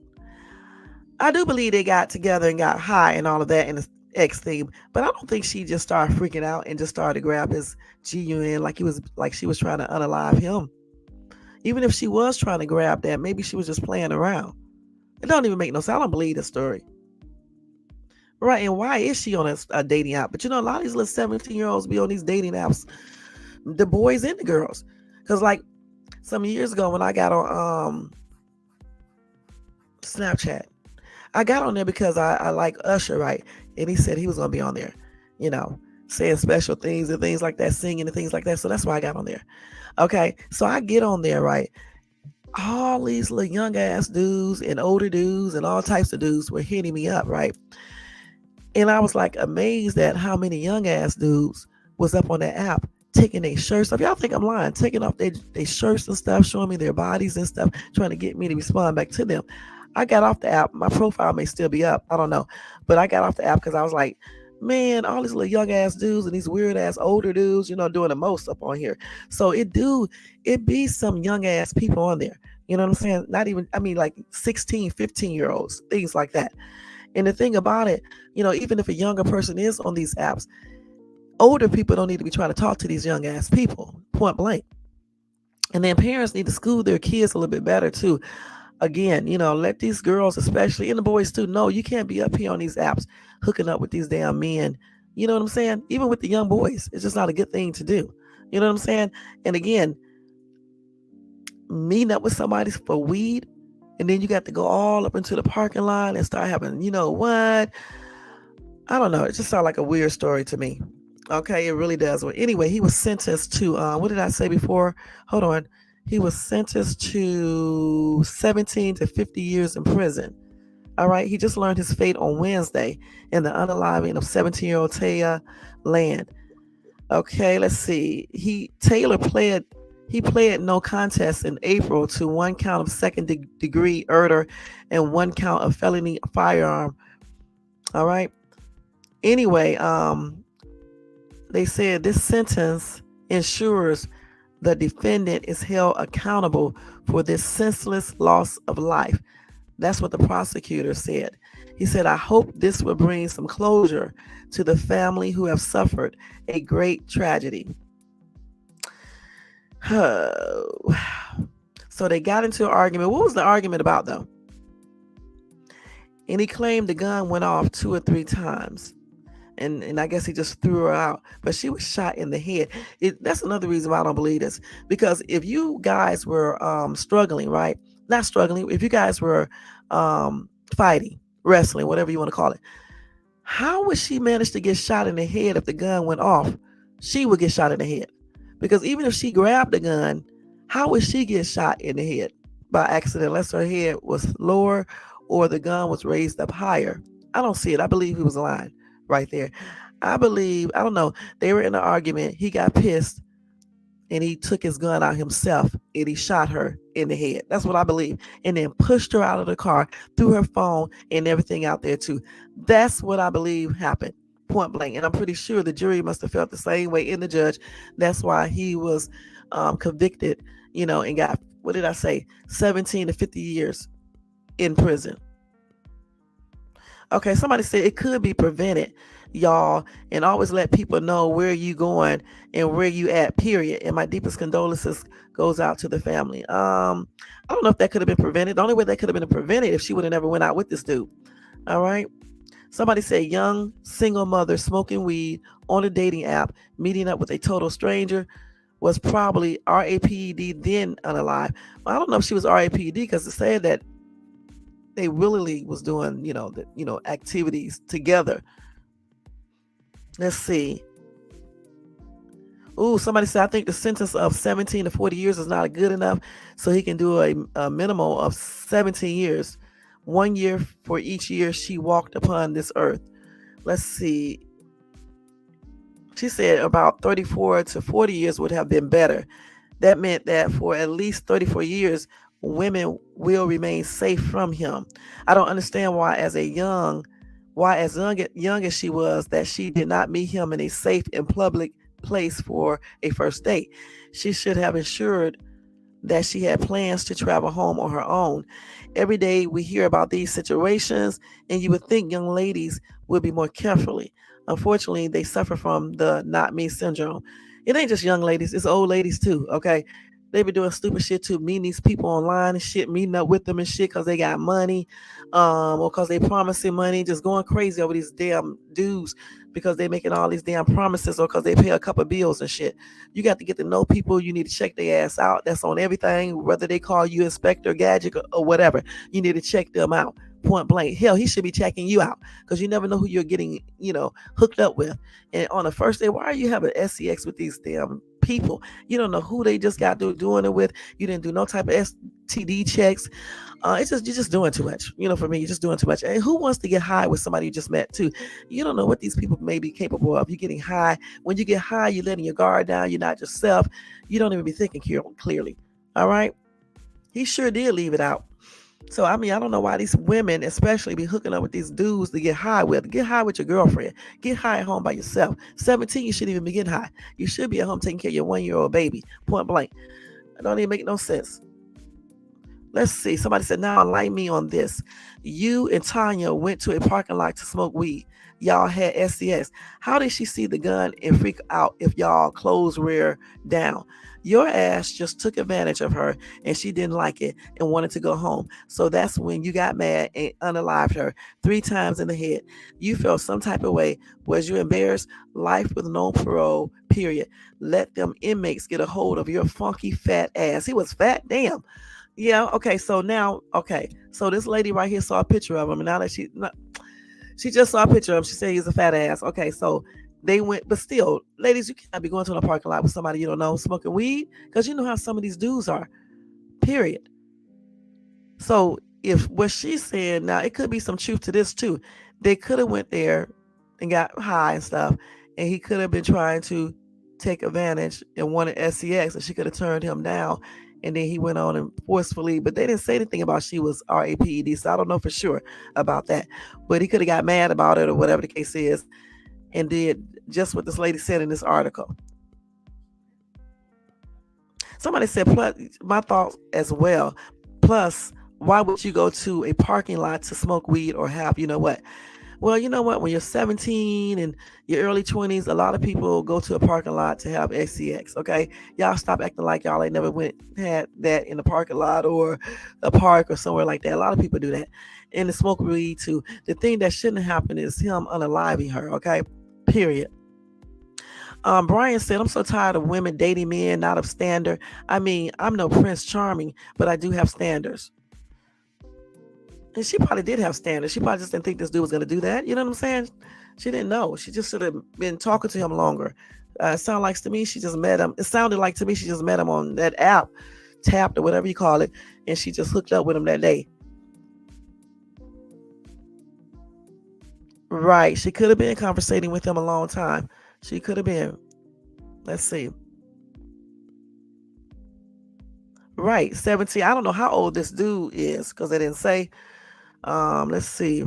I do believe they got together and got high and all of that in the X theme, but I don't think she just started freaking out and just started to grab his GUN like she was trying to unalive him. Even if she was trying to grab that, maybe she was just playing around. It don't even make no sense. I don't believe the story. Right, and why is she on a dating app? But a lot of these little 17-year-olds be on these dating apps, the boys and the girls. Because like some years ago when I got on Snapchat, I got on there because I like Usher, right? And he said he was going to be on there, saying special things and things like that, singing and things like that. So that's why I got on there. Okay, so I get on there, right? All these little young ass dudes and older dudes and all types of dudes were hitting me up, right? And I was like amazed at how many young ass dudes was up on that app taking their shirts off. Y'all think I'm lying, taking off their shirts and stuff, showing me their bodies and stuff, trying to get me to respond back to them. I got off the app. My profile may still be up. I don't know. But I got off the app because I was like, man, all these little young ass dudes and these weird ass older dudes, doing the most up on here. So it be some young ass people on there. You know what I'm saying? Not even, I mean, like 16, 15-year olds, things like that. And the thing about it, even if a younger person is on these apps, older people don't need to be trying to talk to these young ass people, point blank. And then parents need to school their kids a little bit better too. Again, let these girls, especially, and the boys too, know you can't be up here on these apps hooking up with these damn men. You know what I'm saying? Even with the young boys, it's just not a good thing to do. You know what I'm saying? And again, meeting up with somebody for weed, and then you got to go all up into the parking lot and start having, what? I don't know. It just sounds like a weird story to me. Okay, it really does. Well, anyway, he was sentenced to, what did I say before? Hold on. He was sentenced to 17 to 50 years in prison. All right, he just learned his fate on Wednesday in the unaliving of 17-year-old Taya Land. Okay, let's see. He pled no contest in April to one count of second-degree murder and one count of felony firearm. All right. Anyway, they said this sentence ensures the defendant is held accountable for this senseless loss of life. That's what the prosecutor said. He said, I hope this will bring some closure to the family who have suffered a great tragedy. So they got into an argument. What was the argument about, though? And he claimed the gun went off 2 or 3 times. And I guess he just threw her out. But she was shot in the head. That's another reason why I don't believe this. Because if you guys were struggling, right? Not struggling. If you guys were fighting, wrestling, whatever you want to call it, how would she manage to get shot in the head if the gun went off? She would get shot in the head. Because even if she grabbed the gun, how would she get shot in the head? By accident, unless her head was lower or the gun was raised up higher. I don't see it. I believe he was lying right there. I don't know. They were in an argument. He got pissed and he took his gun out himself and he shot her in the head. That's what I believe. And then pushed her out of the car, threw her phone and everything out there too. That's what I believe happened, point blank. And I'm pretty sure the jury must have felt the same way in the judge. That's why he was convicted, and got, what did I say, 17 to 50 years in prison. Okay, somebody said it could be prevented, y'all, and always let people know where you going and where you at, period. And my deepest condolences goes out to the family. I don't know if that could have been prevented. The only way that could have been prevented if she would have never went out with this dude. All right. Somebody said young single mother smoking weed on a dating app, meeting up with a total stranger, was probably RAPD, then unalive. Well, I don't know if she was RAPD because it said that they willingly was doing, activities together. Let's see. Ooh, somebody said, I think the sentence of 17 to 40 years is not good enough, so he can do a minimum of 17 years. 1 year for each year she walked upon this earth. Let's see. She said about 34 to 40 years would have been better. That meant that for at least 34 years, women will remain safe from him. I don't understand why as young as she was, that she did not meet him in a safe and public place for a first date. She should have ensured that she had plans to travel home on her own. Every day we hear about these situations, and you would think young ladies would be more carefully. Unfortunately, they suffer from the not me syndrome. It ain't just young ladies, it's old ladies too, okay? They be doing stupid shit too, meeting these people online and shit, meeting up with them and shit because they got money, or because they promising money, just going crazy over these damn dudes because they making all these damn promises, or because they pay a couple bills and shit. You got to get to know people. You need to check their ass out. That's on everything, whether they call you Inspector Gadget or whatever. You need to check them out. Point blank. Hell, he should be checking you out because you never know who you're getting, hooked up with. And on the first day, why are you having SEX with these damn people. You don't know who they just got through doing it with. You didn't do no type of STD checks. It's just you're just doing too much. For me, you're just doing too much. And who wants to get high with somebody you just met too? You don't know what these people may be capable of. You're getting high. When you get high, you're letting your guard down. You're not yourself. You don't even be thinking clearly. All right. He sure did leave it out. So I don't know why these women, especially, be hooking up with these dudes to get high with. Get high with your girlfriend. Get high at home by yourself. 17, you shouldn't even be getting high. You should be at home taking care of your 1-year-old baby. Point blank. It don't even make no sense. Let's see. Somebody said, now enlighten me on this. You and Tanya went to a parking lot to smoke weed. Y'all had SCS. How did she see the gun and freak out if y'all clothes were down? Your ass just took advantage of her and she didn't like it and wanted to go home. So that's when you got mad and unalived her 3 times in the head. You felt some type of way. Was you embarrassed? Life with no parole, period. Let them inmates get a hold of your funky fat ass. He was fat, damn. Yeah, okay, so this lady right here saw a picture of him, and now that she just saw a picture of him, she said he's a fat ass. Okay, so they went, but still, ladies, you cannot be going to a parking lot with somebody you don't know smoking weed, because you know how some of these dudes are, period. So if what she's saying, now it could be some truth to this too. They could have went there and got high and stuff, and he could have been trying to take advantage and wanted SCX, and she could have turned him down. And then he went on and forcefully, but they didn't say anything about she was RAPED, so I don't know for sure about that. But he could have got mad about it or whatever the case is, and did just what this lady said in this article. Somebody said, plus, my thoughts as well. Plus, why would you go to a parking lot to smoke weed or have, you know what? Well, you know what? When you're 17 and your early 20s, a lot of people go to a parking lot to have SCX. Okay, y'all stop acting like y'all ain't never had that in the parking lot or a park or somewhere like that. A lot of people do that, and the smoke weed too. The thing that shouldn't happen is him unaliving her. Okay, period. Brian said, I'm so tired of women dating men not of standard. I'm no Prince Charming, but I do have standards. And she probably did have standards. She probably just didn't think this dude was going to do that. You know what I'm saying? She didn't know. She just should have been talking to him longer. It sounded like to me she just met him. It sounded like to me she just met him on that app, Tapped or whatever you call it, and she just hooked up with him that day. Right. She could have been conversating with him a long time. She could have been. Let's see. Right. 17. I don't know how old this dude is because they didn't say. Let's see.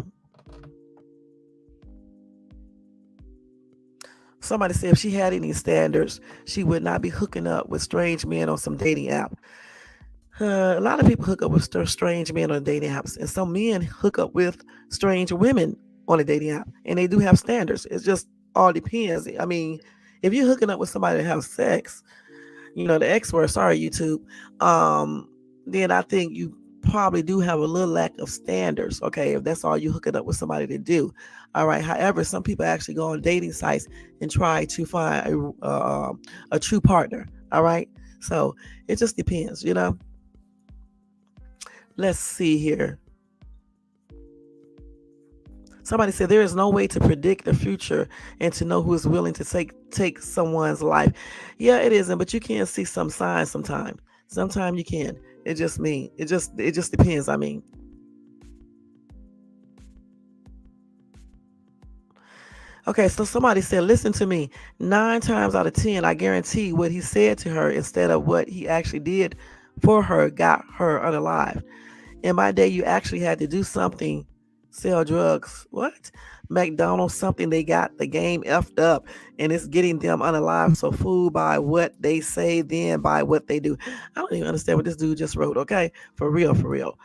Somebody said if she had any standards, she would not be hooking up with strange men on some dating app. A lot of people hook up with strange men on dating apps, and some men hook up with strange women on a dating app, and they do have standards. It just all depends. If you're hooking up with somebody that has sex, the X word, sorry, YouTube, then I think you probably do have a little lack of standards, okay, if that's all you hooking up with somebody to do. All right. However, some people actually go on dating sites and try to find a true partner. All right. So it just depends, Let's see here. Somebody said there is no way to predict the future and to know who is willing to take someone's life. Yeah, it isn't, but you can see some signs sometimes. Sometimes you can. It just depends. Okay, so somebody said, listen to me. 9 times out of 10, I guarantee what he said to her instead of what he actually did for her got her unalive. In my day, you actually had to do something, sell drugs. What? McDonald's, something, they got the game effed up and it's getting them unalive. So fooled by what they say, then by what they do. I don't even understand what this dude just wrote. Okay, for real.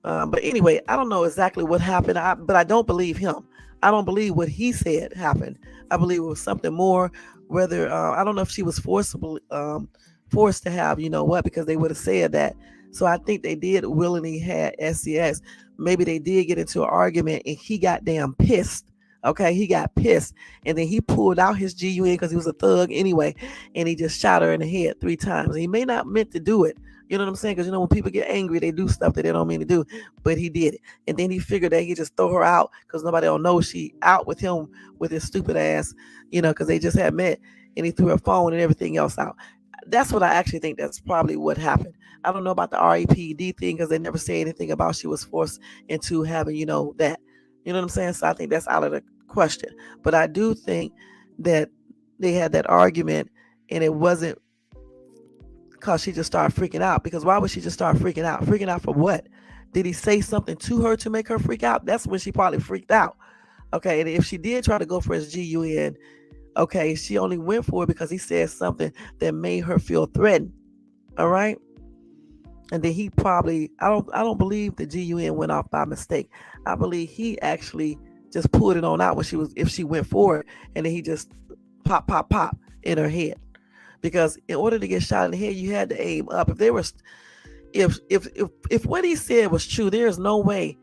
But anyway, I don't know exactly what happened, but I don't believe him. I don't believe what he said happened. I believe it was something more. Whether I don't know if she was forced to have, because they would have said that. So I think they did willingly had SCS. Maybe they did get into an argument and he got damn pissed. Okay, he got pissed and then he pulled out his GUN because he was a thug anyway, and he just shot her in the head 3 times. He may not meant to do it. You know what I'm saying? Because when people get angry, they do stuff that they don't mean to do. But he did it. And then he figured that he just throw her out because nobody don't know she out with him with his stupid ass, because they just had met. and he threw her phone and everything else out. That's what I actually think that's probably what happened. I don't know about the REPD thing because they never say anything about she was forced into having, that. You know what I'm saying? So I think that's out of the question. But I do think that they had that argument and it wasn't because she just started freaking out. Because why would she just start freaking out? Freaking out for what? Did he say something to her to make her freak out? That's when she probably freaked out. Okay, and if she did try to go for his GUN, okay, she only went for it because he said something that made her feel threatened. All right. And then he probably, I don't believe the GUN went off by mistake. I believe he actually just pulled it on out when if she went forward, and then he just pop, pop, pop in her head. Because in order to get shot in the head, you had to aim up. If there was, if what he said was true, there is no way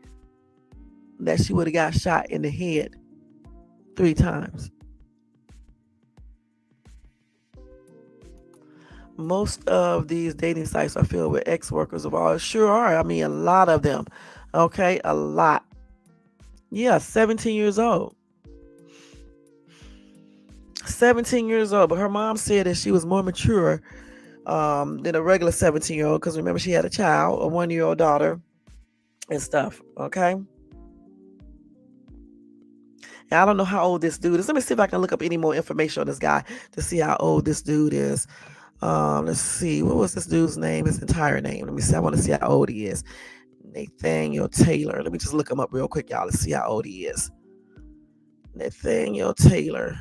that she would have got shot in the head 3 times. Most of these dating sites are filled with ex-workers of all. Sure are. I mean, a lot of them. Okay, a lot. Yeah, 17 years old. 17 years old. But her mom said that she was more mature than a regular 17-year-old. Because remember, she had a child, a 1-year-old daughter and stuff. Okay. And I don't know how old this dude is. Let me see if I can look up any more information on this guy to see how old this dude is. Let's see. What was this dude's name? His entire name. Let me see. I want to see how old he is. Nathaniel Taylor. Let me just look him up real quick, y'all. Let's see how old he is. Nathaniel Taylor.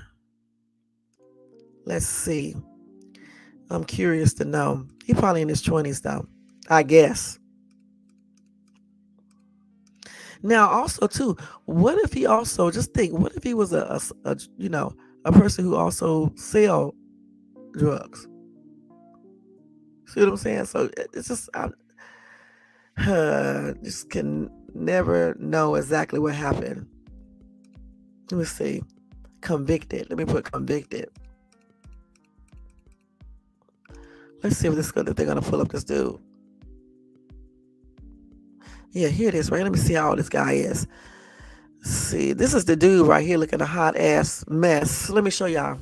Let's see. I'm curious to know. He probably in his 20s though, I guess. Now, also too, what if he also, just think, what if he was a person who also sell drugs? See what I'm saying? So it's just, I just can never know exactly what happened. Let me see. Convicted. Let me put convicted. Let's see if they're gonna pull up this dude. Yeah, here it is, right? Let me see how old this guy is. See, this is the dude right here looking a hot ass mess. Let me show y'all.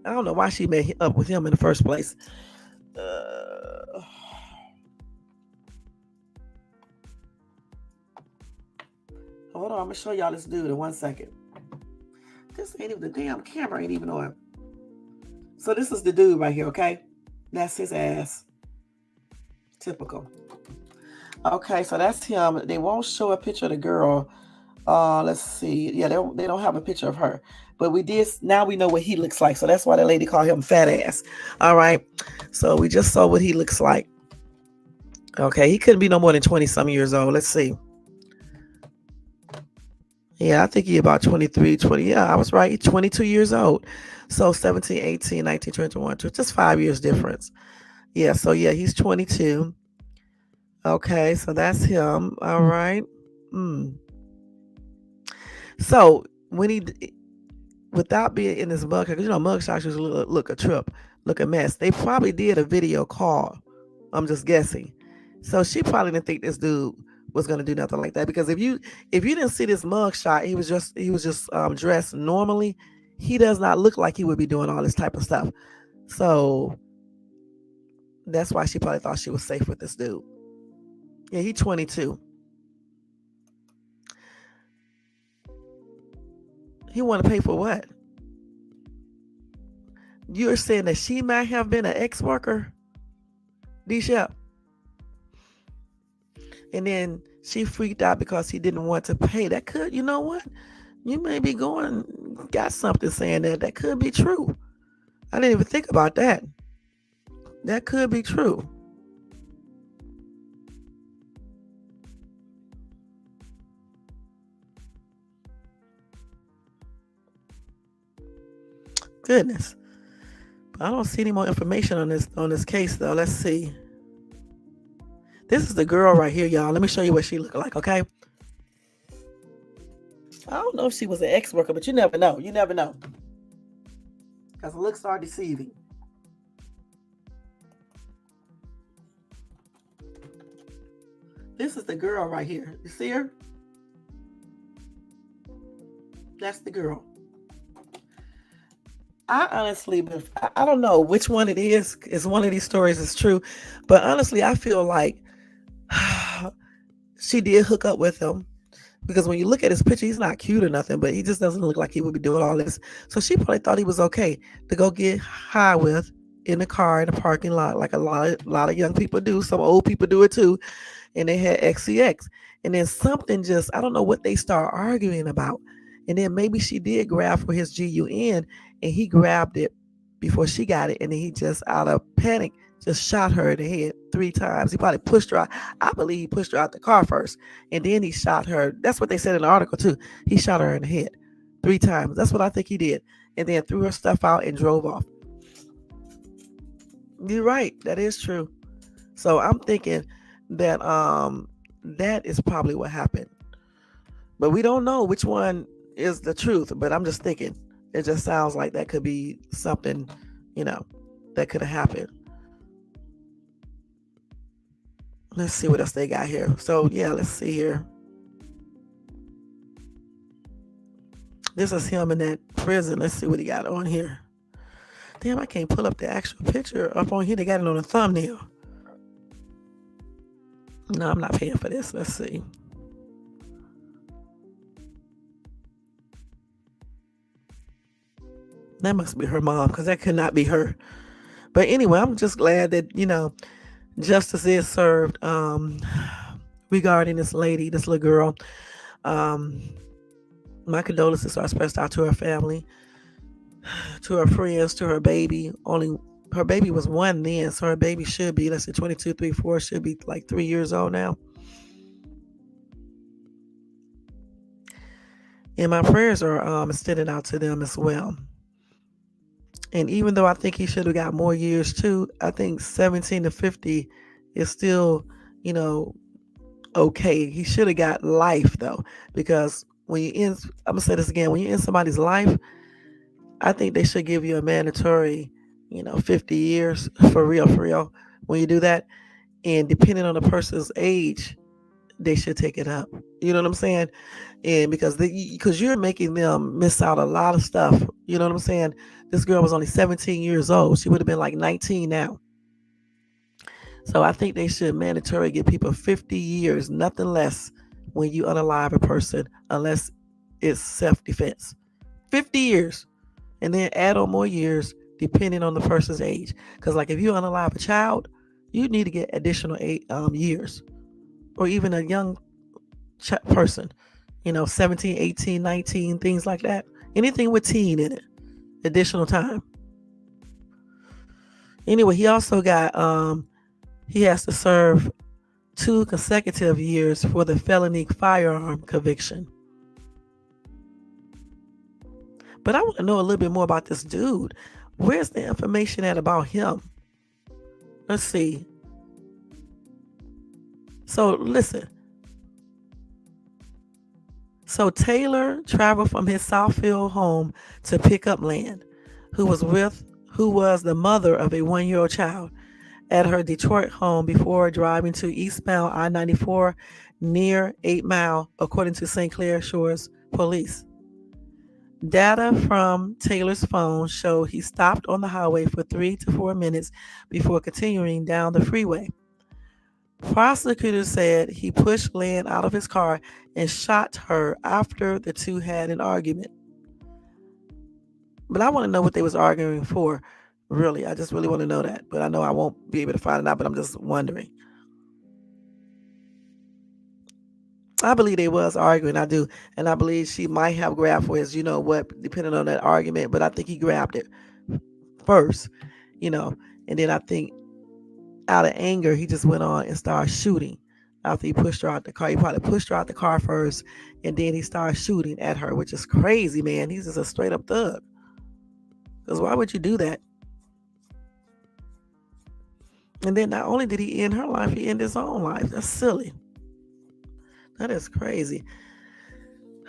I don't know why she met up with him in the first place. Hold on, I'm gonna show y'all this dude in 1 second. This ain't even, the damn camera ain't even on. So this is the dude right here, okay? That's his ass. Typical. Okay, so that's him. They won't show a picture of the girl. Let's see. Yeah, they don't have a picture of her. But now we know what he looks like. So that's why the lady called him fat ass. All right. So we just saw what he looks like. Okay, he couldn't be no more than 20 some years old. Let's see. Yeah, I think he about 23, 20. Yeah, I was right. He's 22 years old. So 17, 18, 19, 21, just 5 years difference. Yeah, so yeah, he's 22. Okay, so that's him. All right. So when without being in this mug, because mugshots usually look a trip, look a mess. They probably did a video call. I'm just guessing. So she probably didn't think this dude was gonna do nothing like that, because if you didn't see this mugshot, he was just dressed normally. He does not look like he would be doing all this type of stuff. So that's why she probably thought she was safe with this dude. Yeah, he's 22. He want to pay for what? You're saying that she might have been an ex-worker, D-Shep. And then she freaked out because he didn't want to pay. That could, you know what? You may be got something saying that could be true. I didn't even think about that. That could be true. Goodness. But I don't see any more information on this case though. Let's see. This is the girl right here, y'all. Let me show you what she looked like, okay? I don't know if she was an ex-worker, but you never know. You never know. Because looks are deceiving. This is the girl right here. You see her? That's the girl. I honestly, I don't know which one it is. Is one of these stories is true, but honestly, I feel like she did hook up with him because when you look at his picture, he's not cute or nothing, but he just doesn't look like he would be doing all this. So she probably thought he was okay to go get high with in the car in the parking lot, like a lot of young people do. Some old people do it too, and they had XCX. And then something just, I don't know what they start arguing about. And then maybe she did grab for his GUN and he grabbed it before she got it. And then he just, out of panic, just shot her in the head 3 times. He probably pushed her out. I believe he pushed her out the car first. And then he shot her. That's what they said in the article, too. He shot her in the head 3 times. That's what I think he did. And then threw her stuff out and drove off. You're right. That is true. So I'm thinking that that is probably what happened. But we don't know which one is the truth. But I'm just thinking it just sounds like that could be something, you know, that could have happened. Let's see what else they got here. So yeah, let's see here. This is him in that prison. Let's see what he got on here. Damn, I can't pull up the actual picture up on here. They got it on the thumbnail. No, I'm not paying for this. Let's see. That must be her mom, because that could not be her. But anyway, I'm just glad that, justice is served regarding this lady, this little girl. My condolences are expressed out to her family, to her friends, to her baby. Only her baby was 1 then, so her baby should be, let's say 22, 3, 4, should be like 3 years old now. And my prayers are extended out to them as well. And even though I think he should have got more years too, I think 17 to 50 is still, okay. He should have got life though, because when you end, I'm gonna say this again, when you end somebody's life, I think they should give you a mandatory, 50 years for real, when you do that. And depending on the person's age, they should take it up. You know what I'm saying? And because you're making them miss out a lot of stuff. You know what I'm saying? This girl was only 17 years old. She would have been like 19 now. So I think they should mandatory give people 50 years, nothing less, when you unalive a person, unless it's self-defense. 50 years. And then add on more years depending on the person's age. Because like if you unalive a child, you need to get additional 8 years. Or even a young person, 17, 18, 19, things like that. Anything with teen in it, additional time. Anyway, he also got, he has to serve 2 consecutive years for the felony firearm conviction. But I want to know a little bit more about this dude. Where's the information at about him? Let's see. So listen. So Taylor traveled from his Southfield home to pick up Land, who was the mother of a 1-year-old child, at her Detroit home before driving to eastbound I-94 near 8 Mile, according to St. Clair Shores police. Data from Taylor's phone showed he stopped on the highway for 3 to 4 minutes before continuing down the freeway. Prosecutors said he pushed Land out of his car and shot her after the two had an argument. But I want to know what they was arguing for. Really, I just really want to know that. But I know I won't be able to find it out, but I'm just wondering. I believe they was arguing, I do. And I believe she might have grabbed for his, depending on that argument. But I think he grabbed it first, and then I think out of anger, he just went on and started shooting after he pushed her out the car. He probably pushed her out the car first, and then he started shooting at her, which is crazy, man. He's just a straight up thug. Because why would you do that? And then not only did he end her life, he ended his own life. That's silly. That is crazy.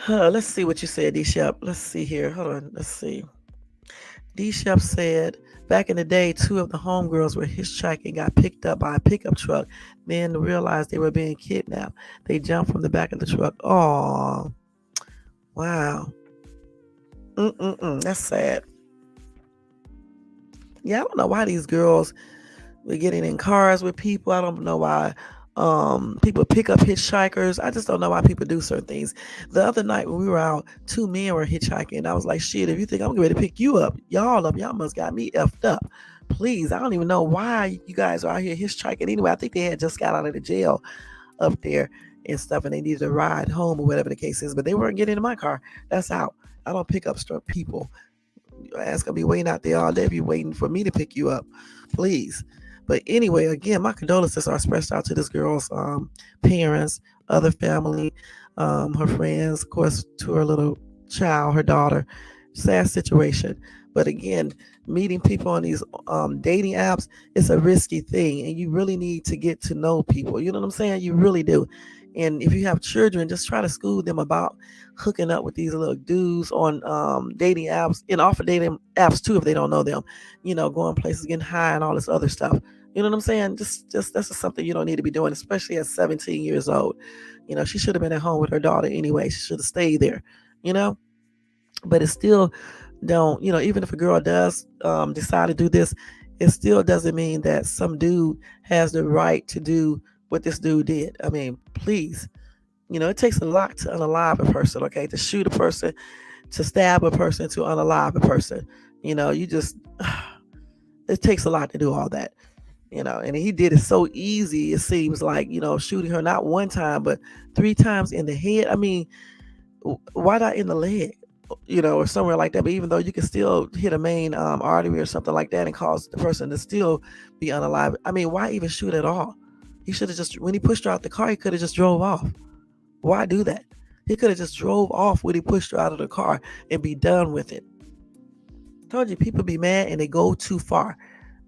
Let's see what you said, D. Shep. Let's see here. Hold on. Let's see. D. Shep said, back in the day, 2 of the homegirls were hitchhiking and got picked up by a pickup truck. Then realized they were being kidnapped. They jumped from the back of the truck. Oh, wow. That's sad. Yeah, I don't know why these girls were getting in cars with people. I don't know why people pick up hitchhikers. I just don't know why people do certain things. The other night when we were out, two men were hitchhiking. I was like, shit, if you think I'm ready to pick you up, y'all must got me effed up. Please, I don't even know why you guys are out here hitchhiking anyway. I think they had just got out of the jail up there and stuff, and they needed a ride home or whatever the case is, but they weren't getting in my car. That's out. I don't pick up people. Your ass gonna be waiting out there all day if you're waiting for me to pick you up. Please. But anyway, again, my condolences are expressed out to this girl's parents, other family, her friends, of course, to her little child, her daughter. Sad situation. But again, meeting people on these dating apps is a risky thing, and you really need to get to know people. You know what I'm saying? You really do. And if you have children, just try to school them about hooking up with these little dudes on dating apps and off of dating apps too if they don't know them. You know, going places, getting high, and all this other stuff. You know what I'm saying? Just that's just something you don't need to be doing, especially at 17 years old. You know, she should have been at home with her daughter anyway. She should have stayed there. You know, but it still don't. You know, even if a girl does decide to do this, it still doesn't mean that some dude has the right to do what this dude did. I mean, please. You know, it takes a lot to unalive a person, okay? To shoot a person, to stab a person, to unalive a person. You know, you just, it takes a lot to do all that, you know. And he did it so easy, it seems like, you know, shooting her not one time, but three times in the head. I mean, why not in the leg? You know, or somewhere like that. But even though you can still hit a main artery or something like that and cause the person to still be unalive. I mean, why even shoot at all? He should have just, when he pushed her out the car, he could have just drove off. Why do that? He could have just drove off when he pushed her out of the car and be done with it. Told you, people be mad and they go too far.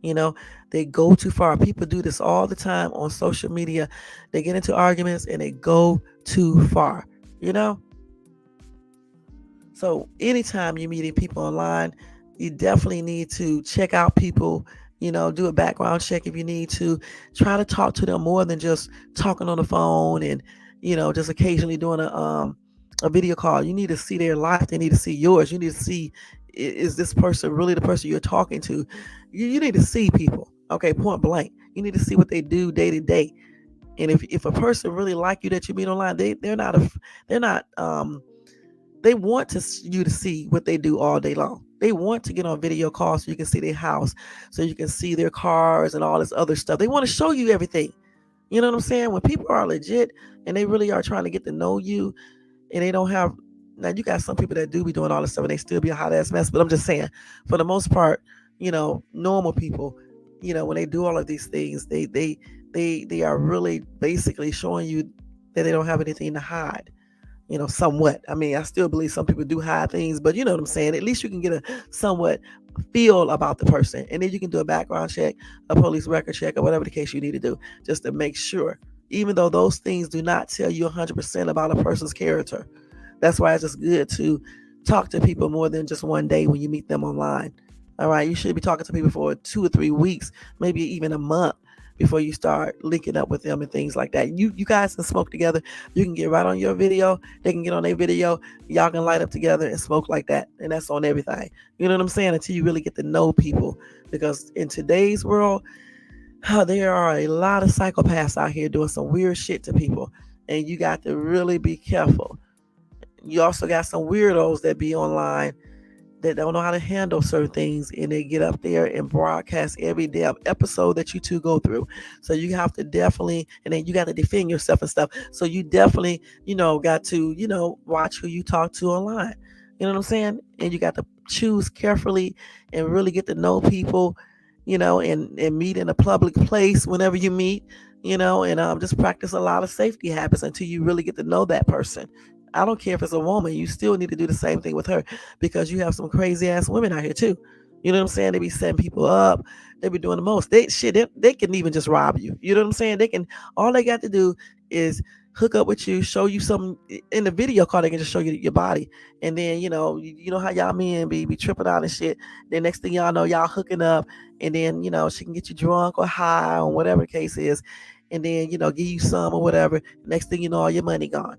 You know, they go too far. People do this all the time on social media. They get into arguments and they go too far. You know? So anytime you're meeting people online, you definitely need to check out people, you know, do a background check if you need to. Try to talk to them more than just talking on the phone and, you know, just occasionally doing a video call. You need to see their life. They need to see yours. You need to see, is this person really the person you're talking to? You need to see people. Okay, point blank. You need to see what they do day to day. And if a person really like you that you meet online, they're not they want you to see what they do all day long. They want to get on video calls so you can see their house, so you can see their cars and all this other stuff. They want to show you everything. You know what I'm saying? When people are legit and they really are trying to get to know you, and they don't have, now you got some people that do be doing all this stuff and they still be a hot ass mess. But I'm just saying, for the most part, you know, normal people, you know, when they do all of these things, they are really basically showing you that they don't have anything to hide, you know, somewhat. I mean, I still believe some people do hide things, but you know what I'm saying? At least you can get a somewhat feel about the person. And then you can do a background check, a police record check, or whatever the case you need to do, just to make sure. Even though those things do not tell you 100% about a person's character. That's why it's just good to talk to people more than just one day when you meet them online. All right, you should be talking to people for 2 or 3 weeks, maybe even a month before you start linking up with them and things like that. You guys can smoke together. You can get right on your video. They can get on their video. Y'all can light up together and smoke like that. And that's on everything. You know what I'm saying? Until you really get to know people. Because in today's world, there are a lot of psychopaths out here doing some weird shit to people. And you got to really be careful. You also got some weirdos that be online that don't know how to handle certain things, and they get up there and broadcast every damn episode that you two go through. So you have to definitely, and then you got to defend yourself and stuff. So you definitely, you know, got to, you know, watch who you talk to online. You know what I'm saying? And you got to choose carefully and really get to know people, you know, and meet in a public place whenever you meet, you know, and just practice a lot of safety habits until you really get to know that person. I don't care if it's a woman, you still need to do the same thing with her, because you have some crazy ass women out here too. You know what I'm saying? They be setting people up. They be doing the most. They can even just rob you. You know what I'm saying? All they got to do is hook up with you, show you something in the video call. They can just show you your body. And then, you know how y'all men be tripping out and shit. Then next thing y'all know, y'all hooking up. And then, she can get you drunk or high or whatever the case is. And then, give you some or whatever. Next thing you know, all your money gone.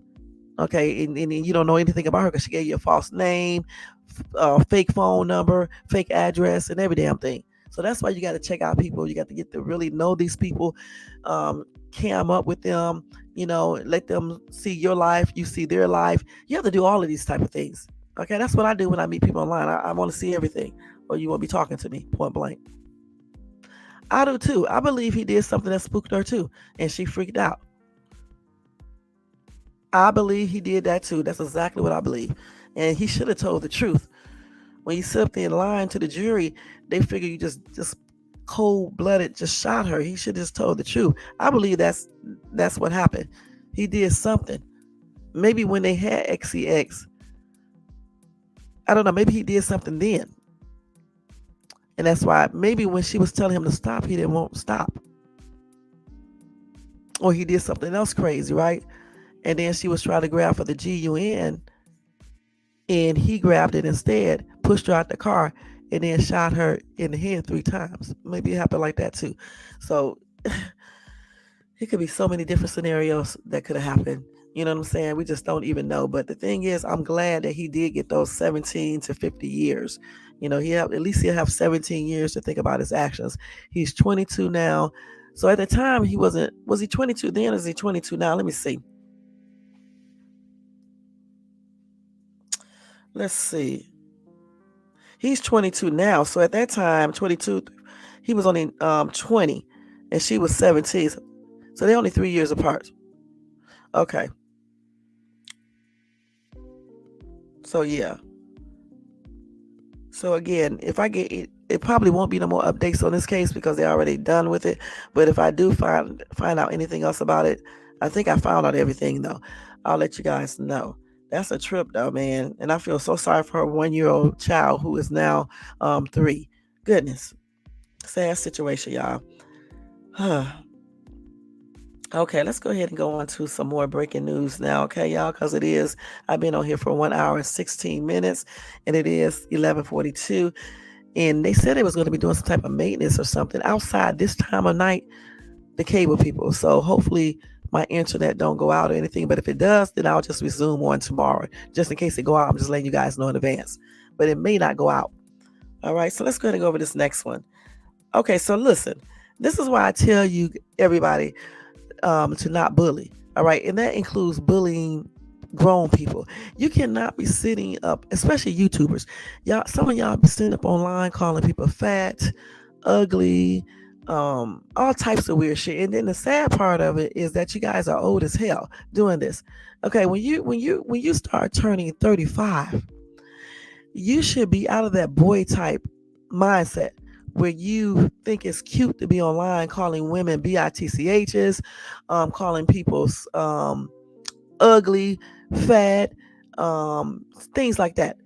Okay, and you don't know anything about her because she gave you a false name, fake phone number, fake address, and every damn thing. So that's why you got to check out people. You got to get to really know these people, cam up with them, let them see your life, you see their life. You have to do all of these type of things. Okay, that's what I do when I meet people online. I want to see everything, or you won't be talking to me, point blank. I do too. I believe he did something that spooked her too, and she freaked out. I believe he did that too. That's exactly what I believe. And he should have told the truth. When you sit up there and lying to the jury, they figure you just cold blooded just shot her. He should have just told the truth. I believe that's what happened. He did something. Maybe when they had XCX, I don't know, maybe he did something then. And that's why maybe when she was telling him to stop, he didn't want to stop. Or he did something else crazy, right? And then she was trying to grab for the GUN, and he grabbed it instead, pushed her out the car, and then shot her in the head 3 times. Maybe it happened like that too. So it could be so many different scenarios that could have happened. You know what I'm saying? We just don't even know. But the thing is, I'm glad that he did get those 17 to 50 years. At least he'll have 17 years to think about his actions. He's 22 now. So at the time was he 22 then, or is he 22 now? Let me see. Let's see. He's 22 now. So at that time, 22, he was only 20 and she was 17. So they're only 3 years apart. Okay. So yeah. So again, if I get it probably won't be no more updates on this case because they're already done with it. But if I do find out anything else about it, I think I found out everything though. I'll let you guys know. That's a trip though, man. And I feel so sorry for her 1-year-old child who is now 3. Goodness. Sad situation, y'all. Okay, let's go ahead and go on to some more breaking news now, okay, y'all? Because I've been on here for 1 hour and 16 minutes, and it is 11:42. And they said they was going to be doing some type of maintenance or something outside this time of night, the cable people. So hopefully my internet don't go out or anything. But if it does, then I'll just resume on tomorrow. Just in case it go out, I'm just letting you guys know in advance. But it may not go out. All right, so let's go ahead and go over this next one. Okay, so listen. This is why I tell you, everybody, to not bully. All right, and that includes bullying grown people. You cannot be sitting up, especially YouTubers. Some of y'all be sitting up online calling people fat, ugly, all types of weird shit. And then the sad part of it is that you guys are old as hell doing this. Okay, when you start turning 35, you should be out of that boy type mindset where you think it's cute to be online calling women bitchs, calling people ugly, fat, things like that.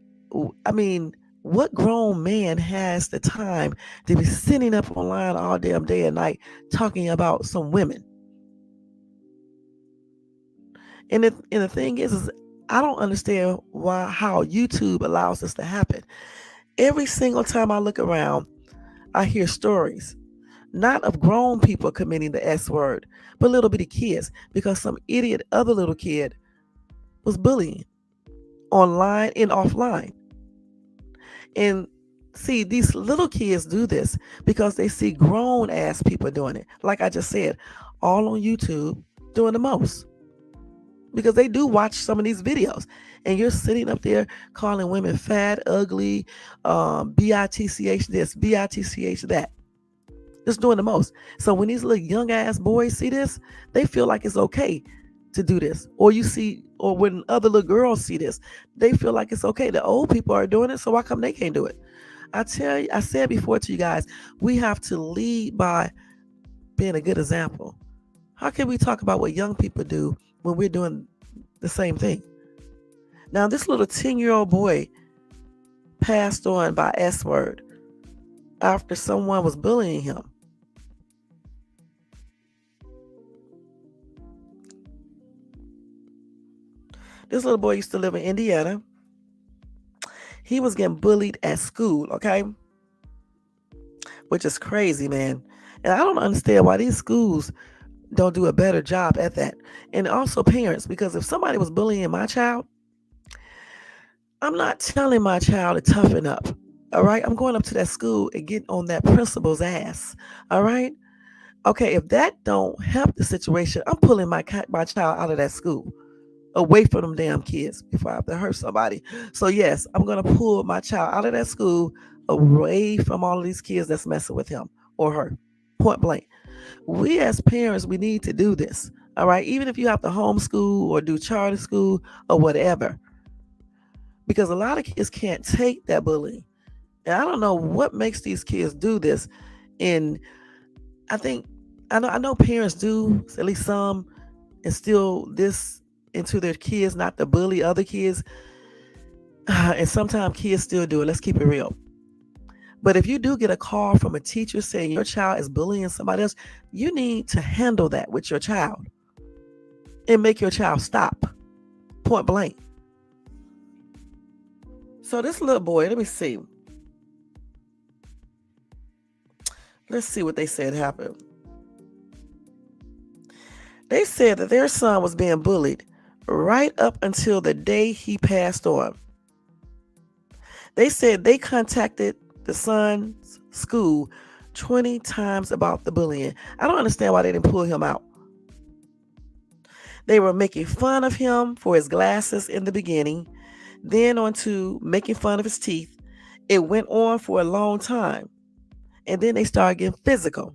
I mean, what grown man has the time to be sitting up online all damn day and night talking about some women? And the thing is I don't understand how YouTube allows this to happen. Every single time I look around, I hear stories, not of grown people committing the S word, but little bitty kids, because some idiot other little kid was bullying online and offline. And see, these little kids do this because they see grown ass people doing it. Like I just said, all on YouTube doing the most. Because they do watch some of these videos, and you're sitting up there calling women fat, ugly, bitch this, bitch that. Just doing the most. So when these little young ass boys see this, they feel like it's okay to do this. Or when other little girls see this, they feel like it's okay. The old people are doing it, so why come they can't do it? I tell you, I said before to you guys, we have to lead by being a good example. How can we talk about what young people do when we're doing the same thing? Now, this little 10-year-old boy passed on by S word after someone was bullying him. This little boy used to live in Indiana. He was getting bullied at school, okay? Which is crazy, man. And I don't understand why these schools don't do a better job at that. And also parents, because if somebody was bullying my child, I'm not telling my child to toughen up. All right. I'm going up to that school and getting on that principal's ass. All right. Okay. If that don't help the situation, I'm pulling my child out of that school, away from them damn kids before I have to hurt somebody. So yes, I'm gonna pull my child out of that school, away from all of these kids that's messing with him or her. Point blank. We as parents, we need to do this. All right. Even if you have to homeschool or do charter school or whatever, because a lot of kids can't take that bullying. And I don't know what makes these kids do this. And I think I know parents do, at least some, instill this into their kids, not to bully other kids. And sometimes kids still do it. Let's keep it real. But if you do get a call from a teacher saying your child is bullying somebody else, you need to handle that with your child and make your child stop. Point blank. So this little boy, let me see. Let's see what they said happened. They said that their son was being bullied right up until the day he passed on. They said they contacted the son's school 20 times about the bullying. I don't understand why they didn't pull him out. They were making fun of him for his glasses in the beginning, then on to making fun of his teeth. It went on for a long time. And then they started getting physical.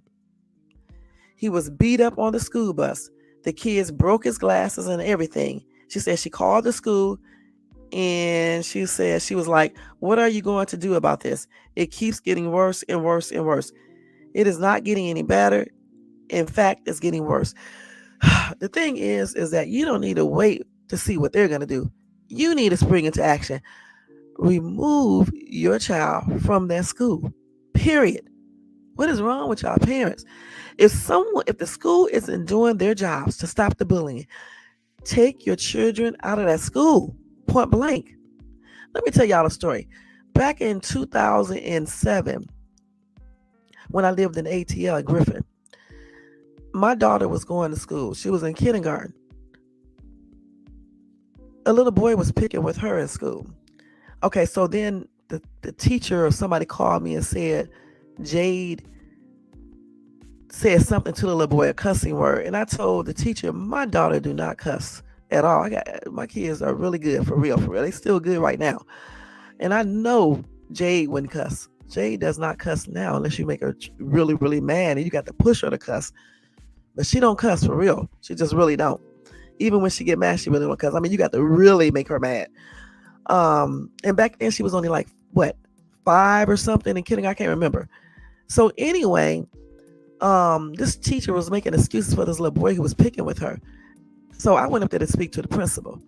He was beat up on the school bus. The kids broke his glasses and everything. She said she called the school and she said, she was like, what are you going to do about this? It keeps getting worse and worse and worse. It is not getting any better. In fact, it's getting worse. The thing is that you don't need to wait to see what they're going to do. You need to spring into action. Remove your child from that school. Period. What is wrong with y'all parents? If the school isn't doing their jobs to stop the bullying, take your children out of that school. Point blank. Let me tell y'all a story. Back in 2007, when I lived in ATL in Griffin, my daughter was going to school. She was in kindergarten. A little boy was picking with her in school. Okay, so then the teacher or somebody called me and said, Jade said something to the little boy, a cussing word. And I told the teacher, my daughter do not cuss at all. My kids are really good, for real, for real. They still good right now. And I know Jade wouldn't cuss. Jade does not cuss now unless you make her really, really mad and you got to push her to cuss. But she don't cuss for real. She just really don't. Even when she get mad, she really don't cuss. I mean, you got to really make her mad. And back then she was only like, 5 or something in kindergarten. I can't remember. So anyway, this teacher was making excuses for this little boy who was picking with her. So I went up there to speak to the principal.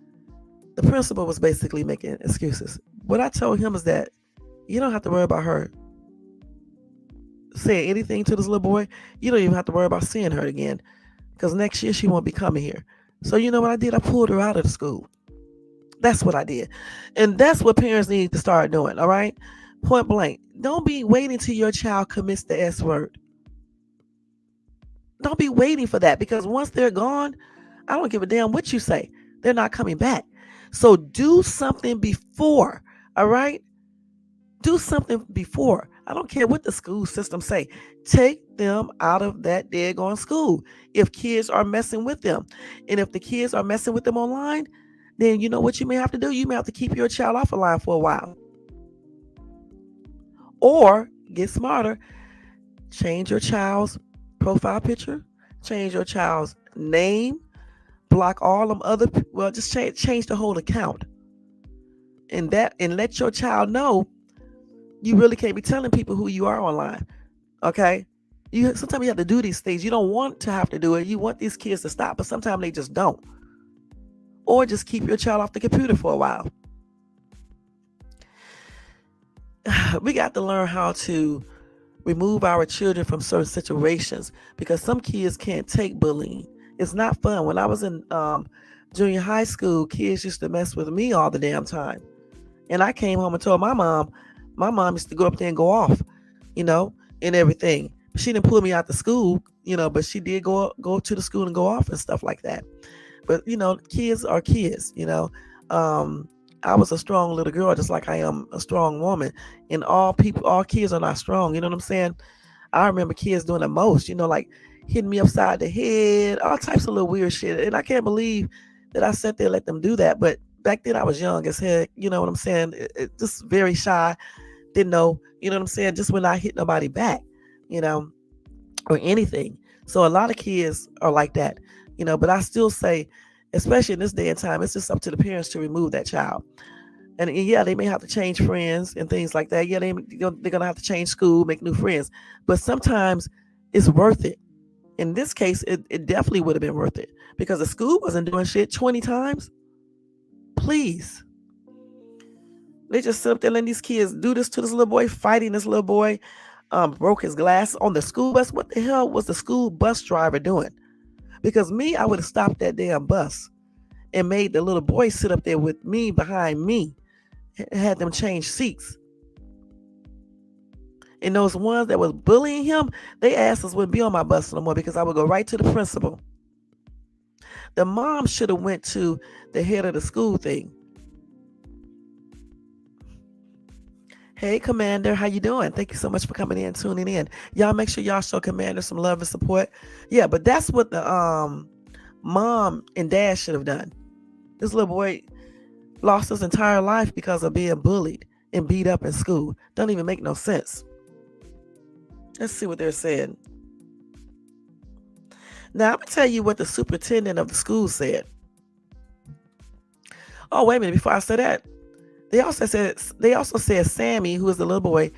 The principal was basically making excuses. What I told him is that you don't have to worry about her saying anything to this little boy. You don't even have to worry about seeing her again, because next year she won't be coming here. So you know what I did? I pulled her out of the school. That's what I did. And that's what parents need to start doing, all right? Point blank. Don't be waiting till your child commits the S word. Don't be waiting for that, because once they're gone, I don't give a damn what you say. They're not coming back. So do something before, all right? Do something before. I don't care what the school system say. Take them out of that daggone school if kids are messing with them. And if the kids are messing with them online, then you know what you may have to do? You may have to keep your child off the line for a while. Or get smarter. Change your child's profile picture. Change your child's name. Block all them other, just change the whole account. And let your child know you really can't be telling people who you are online. Okay? Sometimes you have to do these things. You don't want to have to do it. You want these kids to stop, but sometimes they just don't. Or just keep your child off the computer for a while. We got to learn how to remove our children from certain situations, because some kids can't take bullying. It's not fun. When I was in junior high school, kids used to mess with me all the damn time. And I came home and told my mom used to go up there and go off, and everything. She didn't pull me out the school, but she did go to the school and go off and stuff like that. But, kids are kids, I was a strong little girl, just like I am a strong woman. And all kids are not strong. You know what I'm saying? I remember kids doing the most, like hitting me upside the head, all types of little weird shit. And I can't believe that I sat there and let them do that. But back then I was young as heck. You know what I'm saying? Just very shy. Didn't know, you know what I'm saying? Just when I hit nobody back, you know, or anything. So a lot of kids are like that, but I still say, especially in this day and time, it's just up to the parents to remove that child. And yeah, they may have to change friends and things like that. Yeah, they're gonna have to change school, make new friends. But sometimes it's worth it. In this case, it definitely would have been worth it because the school wasn't doing shit 20 times. Please. They just sit up there letting these kids do this to this little boy, fighting this little boy, broke his glass on the school bus. What the hell was the school bus driver doing? Because me, I would have stopped that damn bus and made the little boy sit up there with me behind me, had them change seats. And those ones that was bullying him, they asses wouldn't be on my bus no more because I would go right to the principal. The mom should have went to the head of the school thing. Hey, Commander, how you doing? Thank you so much for coming in, tuning in. Y'all make sure y'all show Commander some love and support. Yeah, but that's what the mom and dad should have done. This little boy lost his entire life because of being bullied and beat up in school. Don't even make no sense. Let's see what they're saying. Now, I'm going to tell you what the superintendent of the school said. Oh, wait a minute. Before I say that, they also said Sammy, who is the little boy,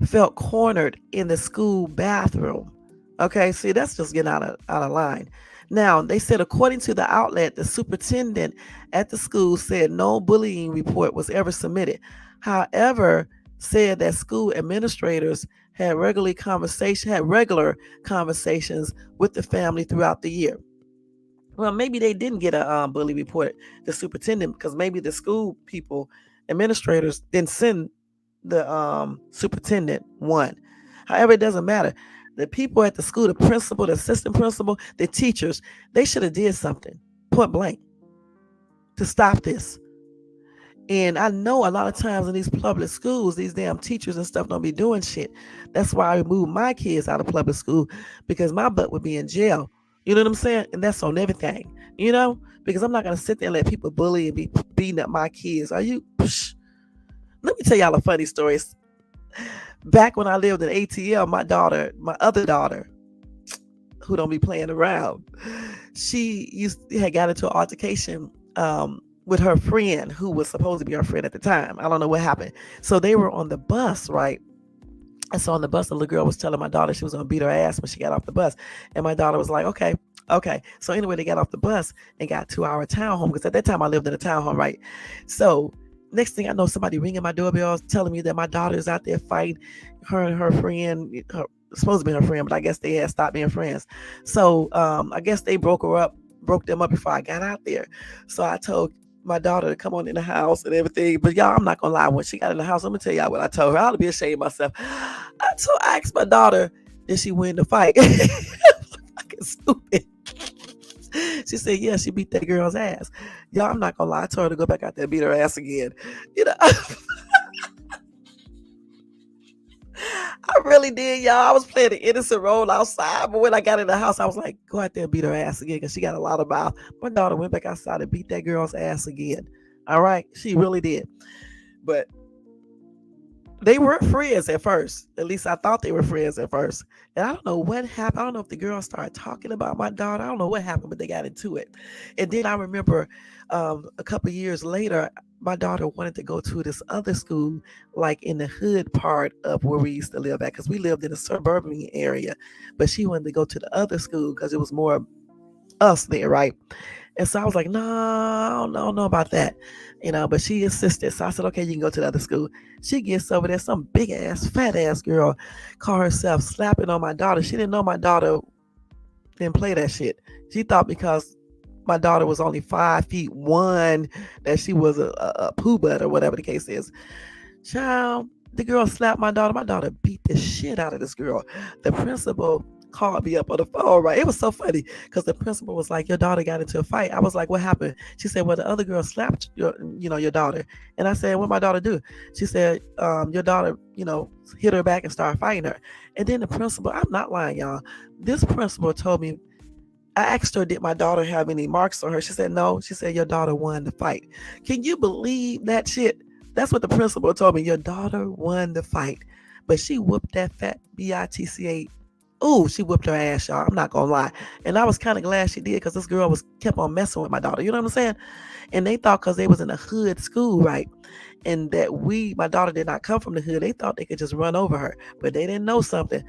felt cornered in the school bathroom. Okay, see, that's just getting out of line. Now, they said, according to the outlet, the superintendent at the school said no bullying report was ever submitted. However, said that school administrators had regular conversations with the family throughout the year. Well, maybe they didn't get a bully report, the superintendent, because maybe the school people, administrators, didn't send the superintendent one. However, it doesn't matter. The people at the school, the principal, the assistant principal, the teachers, they should have did something, point blank, to stop this. And I know a lot of times in these public schools, these damn teachers and stuff don't be doing shit. That's why I removed my kids out of public school, because my butt would be in jail. You know what I'm saying? And that's on everything, because I'm not going to sit there and let people bully and be beating up my kids. Are you? Psh. Let me tell y'all a funny story. Back when I lived in ATL, my other daughter, who don't be playing around, she had got into an altercation with her friend who was supposed to be her friend at the time. I don't know what happened. So they were on the bus, right? And so on the bus, the little girl was telling my daughter she was going to beat her ass when she got off the bus. And my daughter was like, okay. So anyway, they got off the bus and got to our townhome, because at that time I lived in a townhome, right? So next thing I know, somebody ringing my doorbell telling me that my daughter is out there fighting. Her and her friend, supposed to be her friend, but I guess they had stopped being friends. So I guess they broke them up before I got out there. So I told my daughter to come on in the house and everything. But y'all, I'm not gonna lie. When she got in the house, I'm gonna tell y'all what I told her. I'll be ashamed of myself. I asked my daughter, did she win the fight? Fucking stupid. She said, yeah, she beat that girl's ass. Y'all, I'm not gonna lie. I told her to go back out there and beat her ass again. I really did, y'all. I was playing the innocent role outside, but when I got in the house, I was like, go out there and beat her ass again, because she got a lot of mouth. My daughter went back outside and beat that girl's ass again. All right? She really did. But they weren't friends at first. At least I thought they were friends at first. And I don't know what happened. I don't know if the girl started talking about my daughter. I don't know what happened, but they got into it. And then I remember a couple years later, my daughter wanted to go to this other school, like in the hood part of where we used to live at, because we lived in a suburban area. But she wanted to go to the other school because it was more us there, right? And so I was like, no, I don't know about that, but she insisted. So I said, okay, you can go to the other school. She gets over there, some big ass, fat ass girl, call herself slapping on my daughter. She didn't know my daughter didn't play that shit. She thought because my daughter was only 5'1" that she was a poo butt or whatever the case is. Child, the girl slapped my daughter. My daughter beat the shit out of this girl. The principal called me up on the phone, right? It was so funny because the principal was like, "Your daughter got into a fight." I was like, "What happened?" She said, "Well, the other girl slapped your daughter." And I said, "What my daughter do?" She said, "Your daughter, hit her back and started fighting her." And then the principal, I'm not lying, y'all. This principal told me, I asked her, "Did my daughter have any marks on her?" She said, "No." She said, "Your daughter won the fight." Can you believe that shit? That's what the principal told me. Your daughter won the fight. But she whooped that fat bitcha. Oh, she whooped her ass, y'all. I'm not gonna lie. And I was kind of glad she did because this girl was kept on messing with my daughter. You know what I'm saying? And they thought because they was in a hood school, right? And that my daughter did not come from the hood, they thought they could just run over her. But they didn't know something.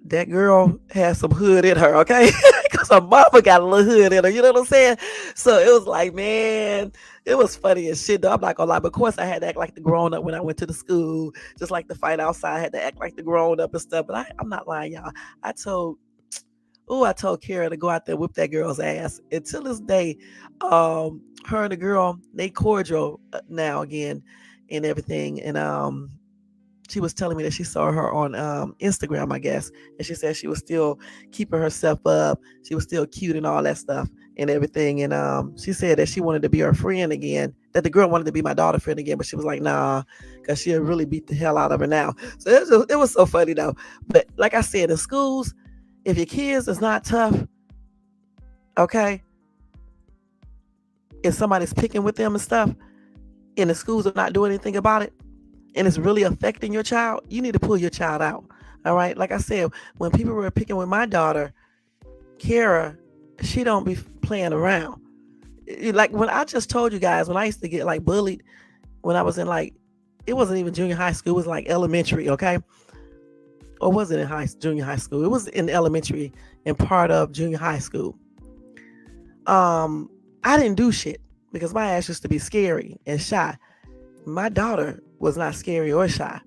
That girl has some hood in her, okay? Because her mama got a little hood in her, you know what I'm saying? So it was like, man, it was funny as shit, though. I'm not gonna lie. But of course, I had to act like the grown up when I went to the school, just like the fight outside. I had to act like the grown up and stuff. But I'm not lying, y'all. I told Kara to go out there and whip that girl's ass. Until this day, her and the girl, they cordial now again and everything. And she was telling me that she saw her on Instagram, I guess, and she said she was still keeping herself up. She was still cute and all that stuff and everything. And she said that she wanted to be her friend again. That the girl wanted to be my daughter friend again, but she was like, nah, because she'll really beat the hell out of her now. So it was so funny though. But like I said, in schools, if your kids is not tough, okay, if somebody's picking with them and stuff, and the schools are not doing anything about it, and it's really affecting your child, you need to pull your child out. All right. Like I said, when people were picking with my daughter, Kara, she don't be playing around. Like when I just told you guys, when I used to get like bullied when I was in like, it wasn't even junior high school, it was like elementary, okay? Or was it in junior high school? It was in elementary and part of junior high school. I didn't do shit because my ass used to be scary and shy. My daughter was not scary or shy.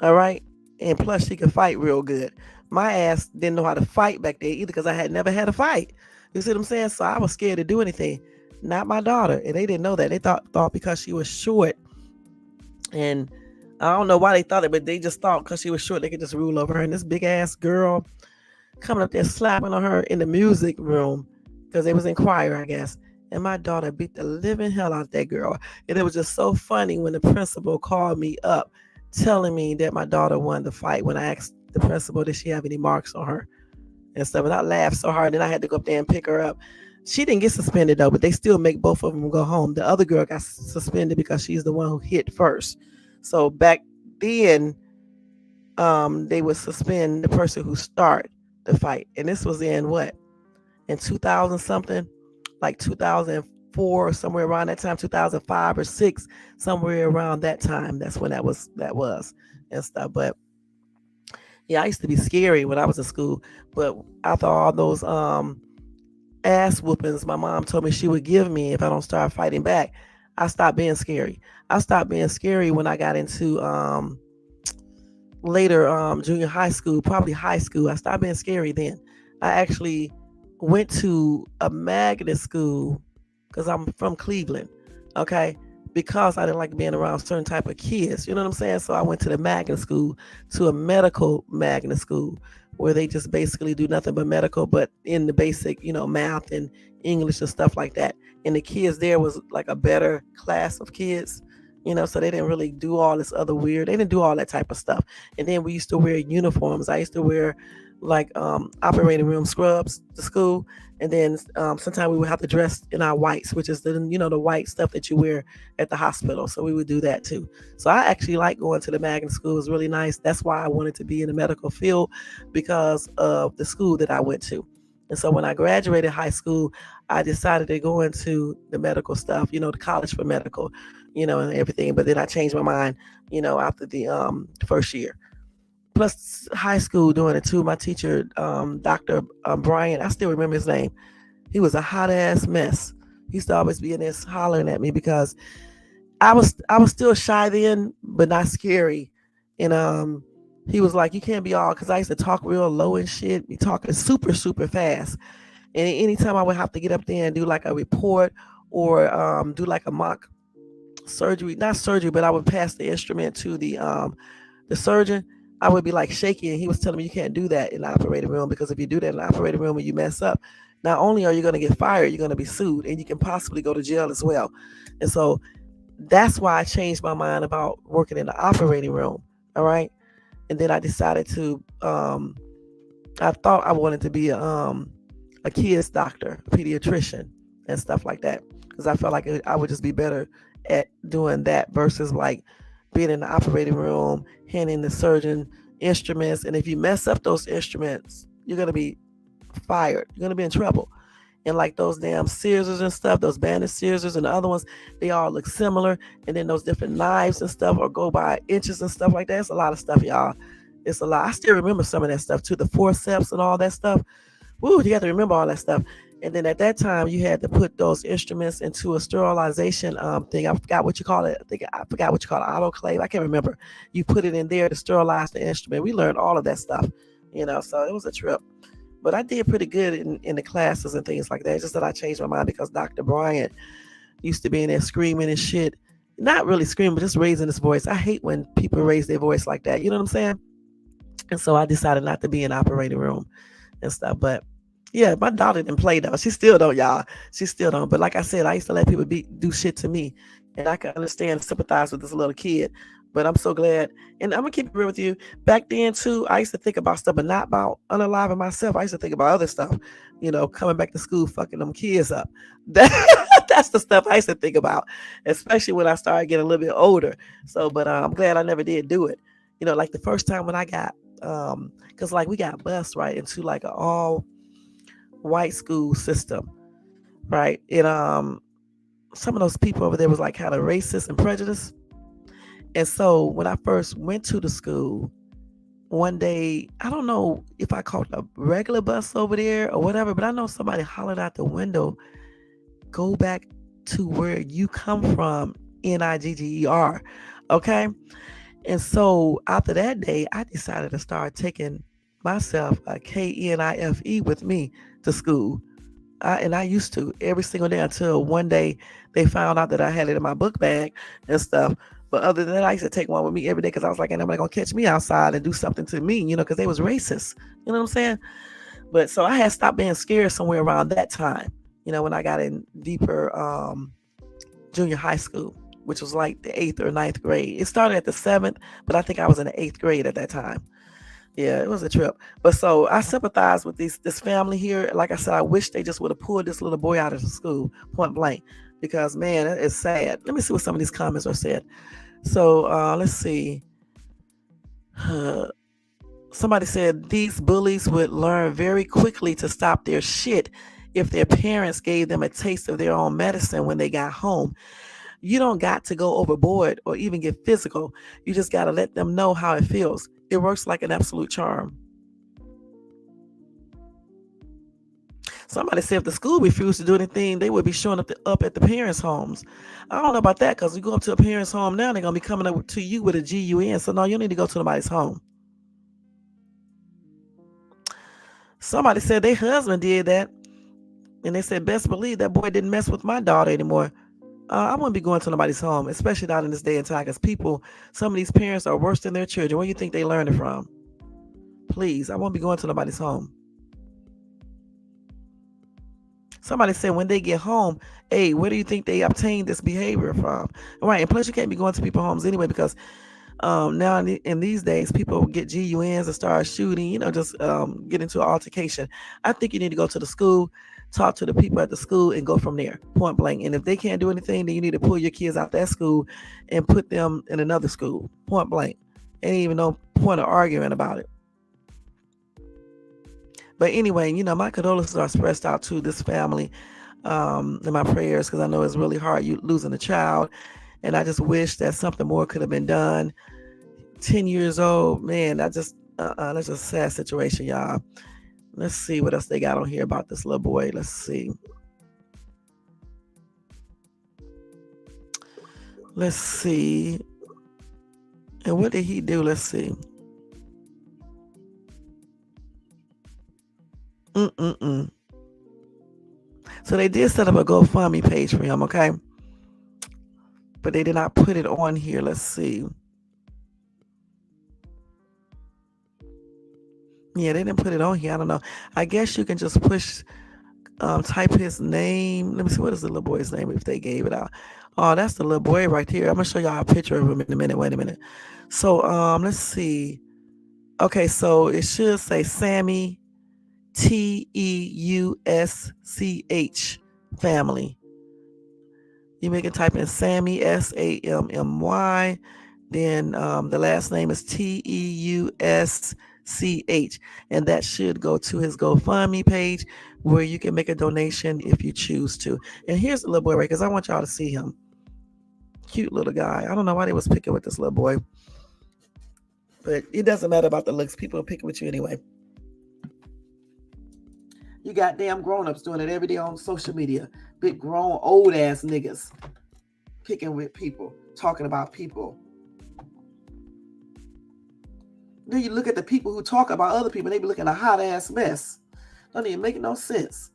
All right. And plus, she could fight real good. My ass didn't know how to fight back there either because I had never had a fight. You see what I'm saying? So I was scared to do anything. Not my daughter. And they didn't know that. They thought because she was short, and I don't know why they thought it, but they just thought because she was short, they could just rule over her. And this big ass girl coming up there slapping on her in the music room because they was in choir, I guess. And my daughter beat the living hell out of that girl. And it was just so funny when the principal called me up telling me that my daughter won the fight when I asked the principal, did she have any marks on her and stuff. And I laughed so hard. Then I had to go up there and pick her up. She didn't get suspended though, but they still make both of them go home. The other girl got suspended because she's the one who hit first. So back then, they would suspend the person who started the fight. And this was in what? In 2000 something? Like 2004 or somewhere around that time, 2005 or 6, somewhere around that time. That's when that was and stuff. But yeah, I used to be scary when I was in school. But after all those ass whoopings my mom told me she would give me if I don't start fighting back, I stopped being scary. I stopped being scary when I got into later junior high school, probably high school. I stopped being scary then. I actually went to a magnet school because I'm from Cleveland, okay? Because I didn't like being around certain type of kids, you know what I'm saying? So I went to the magnet school, to a medical magnet school, where they just basically do nothing but medical, but in the basic, math and English and stuff like that. And the kids there was like a better class of kids, so they didn't really do all this other weird. They didn't do all that type of stuff. And then we used to wear uniforms. I used to wear like operating room scrubs to school, and then sometimes we would have to dress in our whites, which is the white stuff that you wear at the hospital. So we would do that too. So I actually like going to the magnet school. It was really nice. That's why I wanted to be in the medical field, because of the school that I went to. And so when I graduated high school, I decided to go into the medical stuff, the college for medical, and everything. But then I changed my mind, after the first year. Plus high school doing it too. My teacher, Dr. Brian, I still remember his name. He was a hot ass mess. He used to always be in this hollering at me because I was still shy then, but not scary. And he was like, you can't be all, because I used to talk real low and shit, be talking super, super fast. And anytime I would have to get up there and do like a report or do like a mock surgery, not surgery, but I would pass the instrument to the surgeon. I would be like shaky, and he was telling me you can't do that in the operating room, because if you do that in the operating room and you mess up, not only are you going to get fired, you're going to be sued, and you can possibly go to jail as well. And so that's why I changed my mind about working in the operating room. All right. And then I decided to, I thought I wanted to be a kid's doctor, a pediatrician, and stuff like that, because I felt like I would just be better at doing that versus like being in the operating room, handing the surgeon instruments. And if you mess up those instruments, you're going to be fired. You're going to be in trouble. And like those damn scissors and stuff, those bandage scissors and the other ones, they all look similar. And then those different knives and stuff, or go by inches and stuff like that. It's a lot of stuff, y'all. It's a lot. I still remember some of that stuff too, the forceps and all that stuff. Woo, you got to remember all that stuff. And then at that time, you had to put those instruments into a sterilization thing. I forgot what you call it. I forgot what you call it, autoclave. I can't remember. You put it in there to sterilize the instrument. We learned all of that stuff, so it was a trip. But I did pretty good in the classes and things like that. It's just that I changed my mind because Dr. Bryant used to be in there screaming and shit. Not really screaming, but just raising his voice. I hate when people raise their voice like that. You know what I'm saying? And so I decided not to be in the operating room and stuff. But yeah, my daughter didn't play though. She still don't, y'all. She still don't. But like I said, I used to let people do shit to me, and I can understand and sympathize with this little kid. But I'm so glad. And I'm gonna keep it real with you. Back then too, I used to think about stuff, but not about unaliving myself. I used to think about other stuff, coming back to school, fucking them kids up. That's the stuff I used to think about, especially when I started getting a little bit older. So, but I'm glad I never did do it. Like the first time when I got, because like we got bused right into like an all white school system, right? And some of those people over there was like kind of racist and prejudiced. And so when I first went to the school, one day, I don't know if I caught a regular bus over there or whatever, but I know somebody hollered out the window, "Go back to where you come from, Nigger." Okay. And so after that day, I decided to start taking myself a KNIFE with me to school. And I used to every single day until one day they found out that I had it in my book bag and stuff. But other than that, I used to take one with me every day because I was like, ain't nobody gonna catch me outside and do something to me, because they was racist. You know what I'm saying? But so I had stopped being scared somewhere around that time, when I got in deeper junior high school, which was like the 8th or 9th grade. It started at the 7th, but I think I was in the 8th grade at that time. Yeah, it was a trip. But so I sympathize with this family here. Like I said, I wish they just would have pulled this little boy out of the school, point blank, because man, it's sad. Let me see what some of these comments are said. So let's see. Somebody said these bullies would learn very quickly to stop their shit if their parents gave them a taste of their own medicine when they got home. You don't got to go overboard or even get physical. You just got to let them know how it feels. It works like an absolute charm. Somebody said if the school refused to do anything, they would be showing up at the parents' homes. I don't know about that, because you go up to a parent's home now, they're going to be coming up to you with a GUN. So no, you need to go to nobody's home. Somebody said their husband did that. And they said, best believe that boy didn't mess with my daughter anymore. I wouldn't be going to nobody's home, especially not in this day and time, because some of these parents are worse than their children. Where do you think they learned it from? Please, I won't be going to nobody's home. Somebody said when they get home, hey, where do you think they obtained this behavior from? Right, and plus you can't be going to people's homes anyway, because now in these days, people get GUNs and start shooting, just get into an altercation. I think you need to go to the school, talk to the people at the school, and go from there, point blank. And if they can't do anything, then you need to pull your kids out that school and put them in another school, point blank. Ain't even no point of arguing about it. But anyway, my condolences are expressed out to this family in my prayers, because I know it's really hard, you losing a child. And I just wish that something more could have been done. 10 years old, man, that's just a sad situation, y'all. Let's see what else they got on here about this little boy. Let's see. And what did he do? Let's see. So they did set up a GoFundMe page for him, okay? But they did not put it on here. Let's see. Yeah, they didn't put it on here. I don't know. I guess you can just push, type his name. Let me see, what is the little boy's name if they gave it out. Oh, that's the little boy right here. I'm gonna show y'all a picture of him in a minute. Wait a minute. So let's see. Okay, so it should say Sammy Teusch family. You can type in Sammy Sammy. Then the last name is Teusch, and that should go to his GoFundMe page where you can make a donation if you choose to. And here's the little boy, right? Because I want y'all to see him. Cute little guy. I don't know why they was picking with this little boy, but it doesn't matter about the looks. People are picking with you anyway. You got damn grown-ups doing it every day on social media. Big grown old ass niggas picking with people, talking about people. Then you look at the people who talk about other people, they be looking a hot ass mess. Don't even make no sense.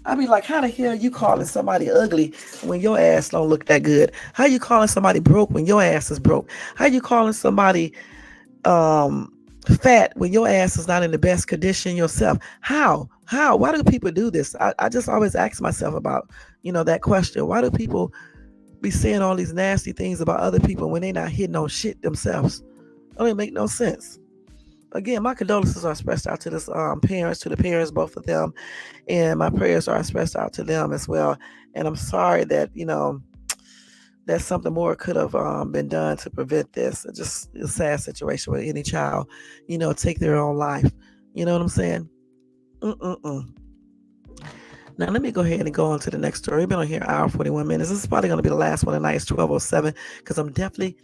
I be like, how the hell you calling somebody ugly when your ass don't look that good? How you calling somebody broke when your ass is broke? How you calling somebody fat when your ass is not in the best condition yourself? How why do people do this? I just always ask myself about that question. Why do people be saying all these nasty things about other people when they're not hitting on shit themselves? It don't even make no sense. Again, my condolences are expressed out to the parents, both of them, and my prayers are expressed out to them as well. And I'm sorry that that something more could have been done to prevent this. It's just a sad situation with any child, take their own life. You know what I'm saying? Now let me go ahead and go on to the next story. We've been on here an hour 41 minutes. This is probably going to be the last one tonight. It's 12:07 because I'm definitely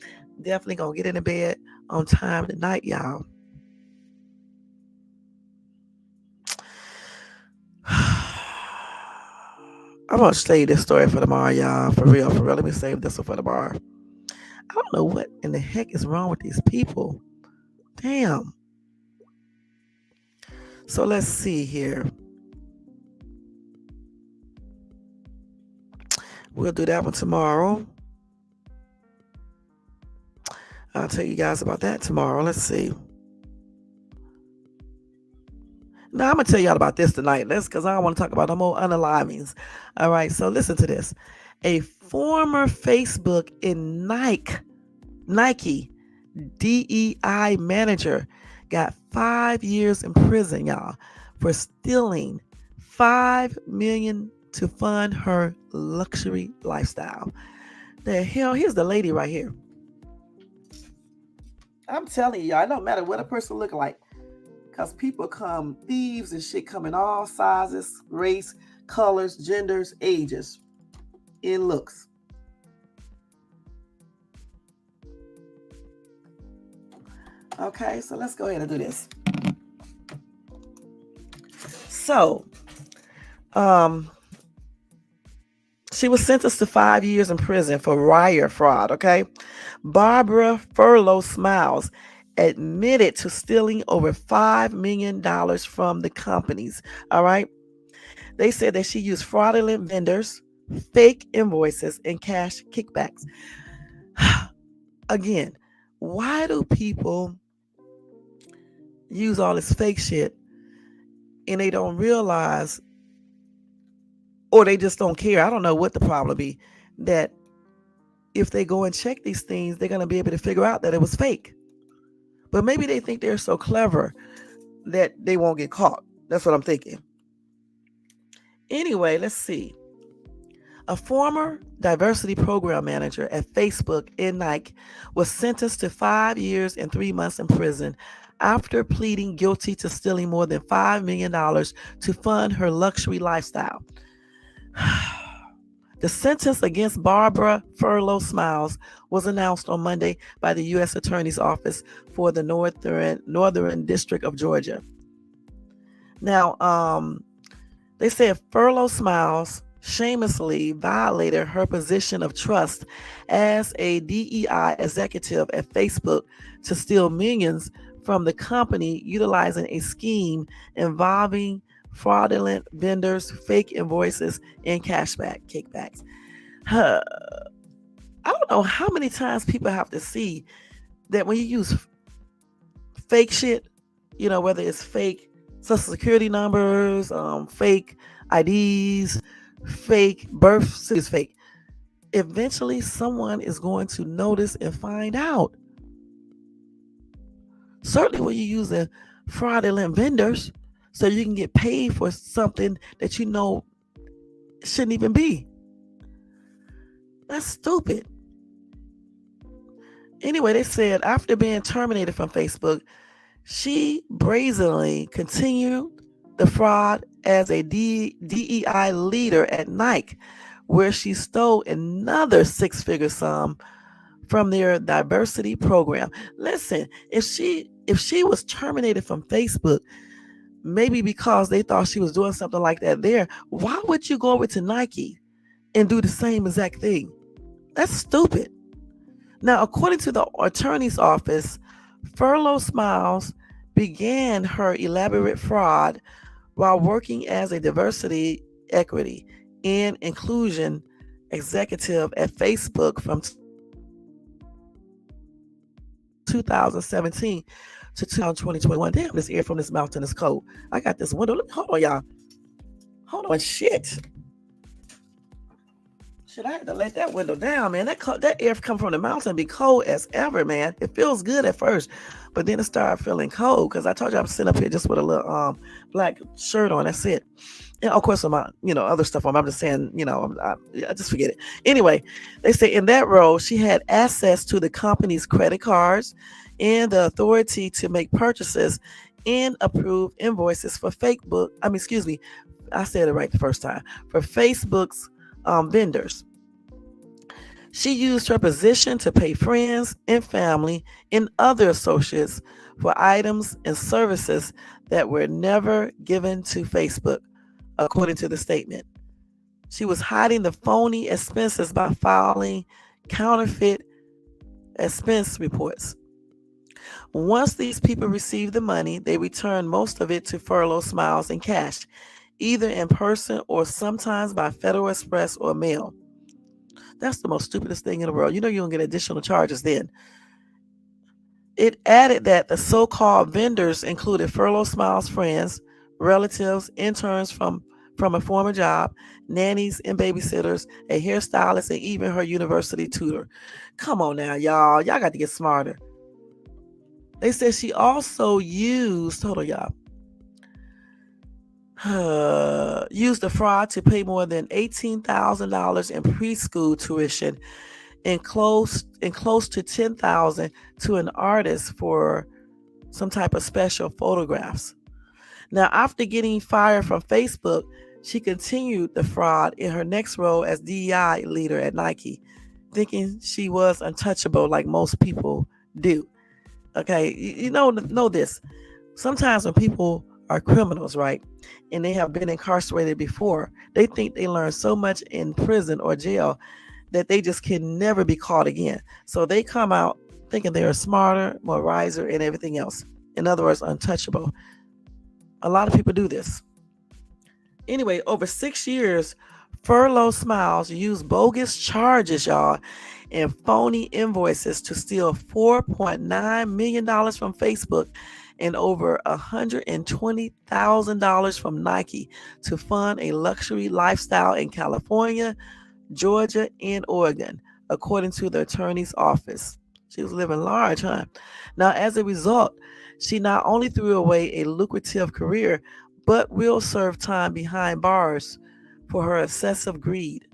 gonna get into bed on time tonight, y'all. I'm gonna save this story for tomorrow, y'all. For real. Let me save this one for tomorrow. I don't know what in the heck is wrong with these people. Damn. So let's see here. We'll do that one tomorrow. I'll tell you guys about that tomorrow. Let's see. Now I'm gonna tell y'all about this tonight. That's because I don't want to talk about no more unalivings. All right, so listen to this. A former Facebook and Nike DEI manager got 5 years in prison, y'all, for stealing $5 million to fund her luxury lifestyle. The hell, here's the lady right here. I'm telling y'all, it don't matter what a person look like. Because people come, thieves and shit come in all sizes, race, colors, genders, ages, in looks. Okay, so let's go ahead and do this. So, she was sentenced to 5 years in prison for wire fraud, okay? Barbara Furlow Smiles admitted to stealing over $5 million from the companies, all right? They said that she used fraudulent vendors, fake invoices, and cash kickbacks. Again, why do people use all this fake shit and they don't realize, or they just don't care? I don't know what the problem be, that if they go and check these things, they're going to be able to figure out that it was fake. But maybe they think they're so clever that they won't get caught. That's what I'm thinking. Anyway, let's see. A former diversity program manager at Facebook and Nike was sentenced to 5 years and 3 months in prison after pleading guilty to stealing more than $5 million to fund her luxury lifestyle. The sentence against Barbara Furlow Smiles was announced on Monday by the U.S. Attorney's Office for the Northern District of Georgia. Now, they said Furlow Smiles shamelessly violated her position of trust as a DEI executive at Facebook to steal millions from the company utilizing a scheme involving fraudulent vendors, fake invoices, and cashback kickbacks. I don't know how many times people have to see that when you use fake shit, whether it's fake social security numbers, fake IDs, fake birth certificates, fake. Eventually, someone is going to notice and find out. Certainly, when you're using fraudulent vendors, so you can get paid for something that shouldn't even be. That's stupid. Anyway, they said after being terminated from Facebook, she brazenly continued the fraud as a DEI leader at Nike, where she stole another six-figure sum from their diversity program. Listen, if she was terminated from Facebook, maybe because they thought she was doing something like that there, why would you go over to Nike and do the same exact thing? That's stupid. Now, according to the attorney's office, Furlough Smiles began her elaborate fraud while working as a diversity, equity, and inclusion executive at Facebook from 2017 to 2021. Damn, this air from this mountain is cold. I got this window. Hold on, y'all. Hold on, shit. Shit, I had to let that window down, man. That air come from the mountain be cold as ever, man. It feels good at first, but then it started feeling cold because I told you I'm sitting up here just with a little black shirt on. That's it. And of course, my other stuff on. I'm just saying, I just forget it. Anyway, they say in that role, she had access to the company's credit cards and the authority to make purchases and approve invoices for Facebook. I said it right the first time. For Facebook's vendors. She used her position to pay friends and family and other associates for items and services that were never given to Facebook, according to the statement. She was hiding the phony expenses by filing counterfeit expense reports. Once these people received the money, they returned most of it to Furlough Smiles in cash, either in person or sometimes by Federal Express or mail. That's the most stupidest thing in the world. You don't get additional charges then. It added that the so-called vendors included Furlough Smiles friends, relatives, interns from a former job, nannies and babysitters, a hairstylist, and even her university tutor. Come on now, y'all. Y'all got to get smarter. They said she also used the fraud to pay more than $18,000 in preschool tuition and close to $10,000 to an artist for some type of special photographs. Now, after getting fired from Facebook, she continued the fraud in her next role as DEI leader at Nike, thinking she was untouchable like most people do. Okay, you know this. Sometimes when people are criminals, right, and they have been incarcerated before, they think they learn so much in prison or jail that they just can never be caught again. So they come out thinking they are smarter, more wiser, and everything else. In other words, untouchable. A lot of people do this. Anyway, over 6 years, Furlough Smiles used bogus charges, y'all, and phony invoices to steal $4.9 million from Facebook and over $120,000 from Nike to fund a luxury lifestyle in California, Georgia, and Oregon, according to the attorney's office. She was living large, huh? Now, as a result, she not only threw away a lucrative career, but will serve time behind bars for her excessive greed.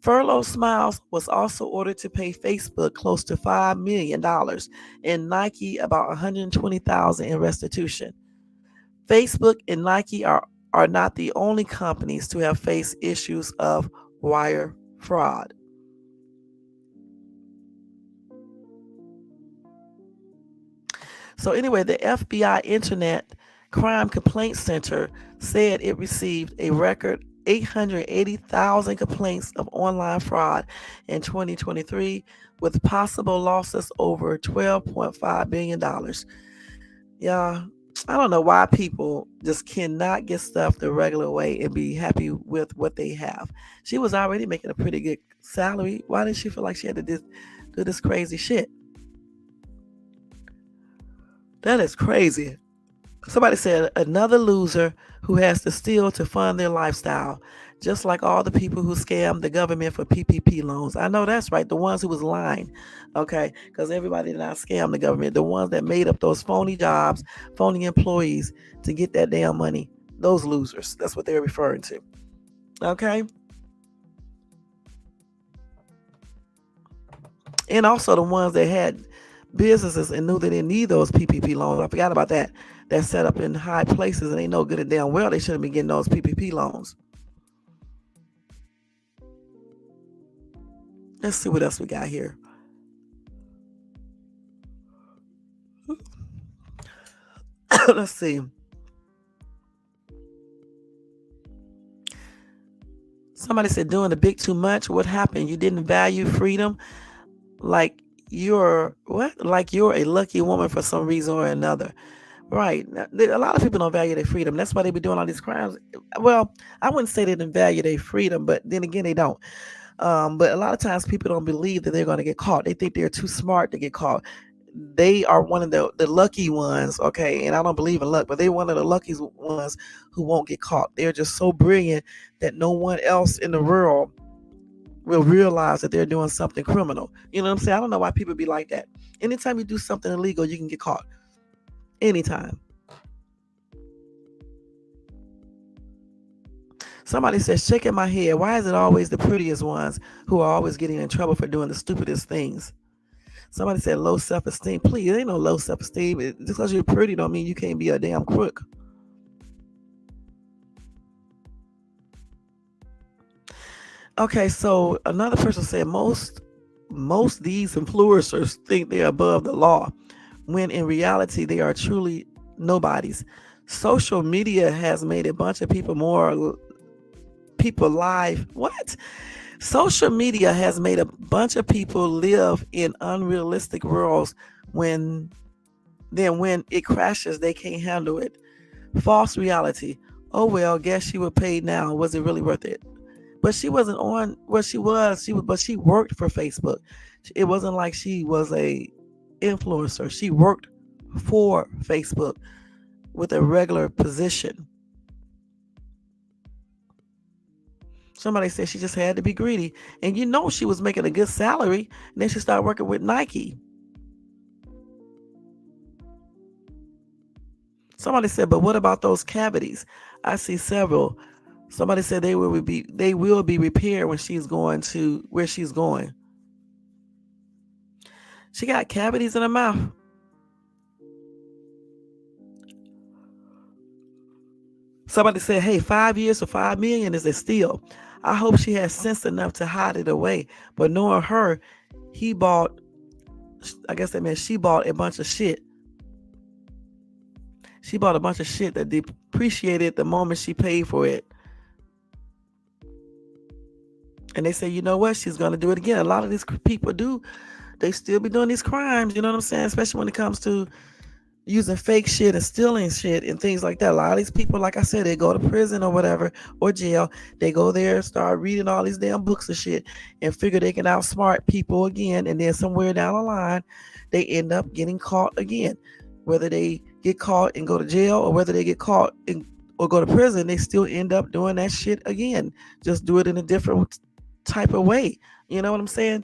Furlough Smiles was also ordered to pay Facebook close to $5 million and Nike about $120,000 in restitution. Facebook and Nike are not the only companies to have faced issues of wire fraud. So anyway, the FBI Internet Crime Complaint Center said it received a record 880,000 complaints of online fraud in 2023, with possible losses over $12.5 billion. Yeah, I don't know why people just cannot get stuff the regular way and be happy with what they have. She was already making a pretty good salary. Why did she feel like she had to do this crazy shit? That is crazy. Somebody said another loser who has to steal to fund their lifestyle, just like all the people who scammed the government for PPP loans. I know that's right. The ones who was lying, okay, because everybody did not scam the government. The ones that made up those phony jobs, phony employees to get that damn money. Those losers. That's what they're referring to. Okay. And also the ones that had businesses and knew they didn't need those PPP loans. I forgot about that. That set up in high places and they know good and damn well they shouldn't be getting those PPP loans. Let's see what else we got here. Let's see. Somebody said doing a bit too much. What happened? You didn't value freedom like you're what? Like you're a lucky woman for some reason or another. Right. A lot of people don't value their freedom. That's why they be doing all these crimes. Well, I wouldn't say they didn't value their freedom, but then again, they don't. But a lot of times people don't believe that they're going to get caught. They think they're too smart to get caught. They are one of the lucky ones, okay? And I don't believe in luck, but they're one of the lucky ones who won't get caught. They're just so brilliant that no one else in the world will realize that they're doing something criminal. You know what I'm saying? I don't know why people be like that. Anytime you do something illegal, you can get caught. Anytime. Somebody says, shaking my head, why is it always the prettiest ones who are always getting in trouble for doing the stupidest things? Somebody said low self-esteem. Please, there ain't no low self-esteem. Just because you're pretty don't mean you can't be a damn crook. Okay, so another person said most these influencers think they're above the law, when in reality they are truly nobodies. Social media has made a bunch of people live. What? Social media has made a bunch of people live in unrealistic worlds when when it crashes they can't handle it. False reality. Oh well, guess she was paid now. Was it really worth it? But she wasn't on. Well, but she worked for Facebook. It wasn't like she was a influencer. She worked for Facebook with a regular position. Somebody said she just had to be greedy. And you know she was making a good salary. And then she started working with Nike. Somebody said, but what about those cavities? I see several. Somebody said they will be repaired when she's going to where she's going. She got cavities in her mouth. Somebody said, hey, 5 years for 5 million is a steal. I hope she has sense enough to hide it away. But knowing her, I guess that meant she bought a bunch of shit. She bought a bunch of shit that depreciated the moment she paid for it. And they say, you know what? She's going to do it again. A lot of these people they still be doing these crimes. You know what I'm saying? Especially when it comes to using fake shit and stealing shit and things like that. A lot of these people, like I said, they go to prison or whatever, or jail. They go there, start reading all these damn books and shit and figure they can outsmart people again. And then somewhere down the line, they end up getting caught again. Whether they get caught and go to jail or whether they get caught or go to prison, they still end up doing that shit again. Just do it in a different type of way. You know what I'm saying?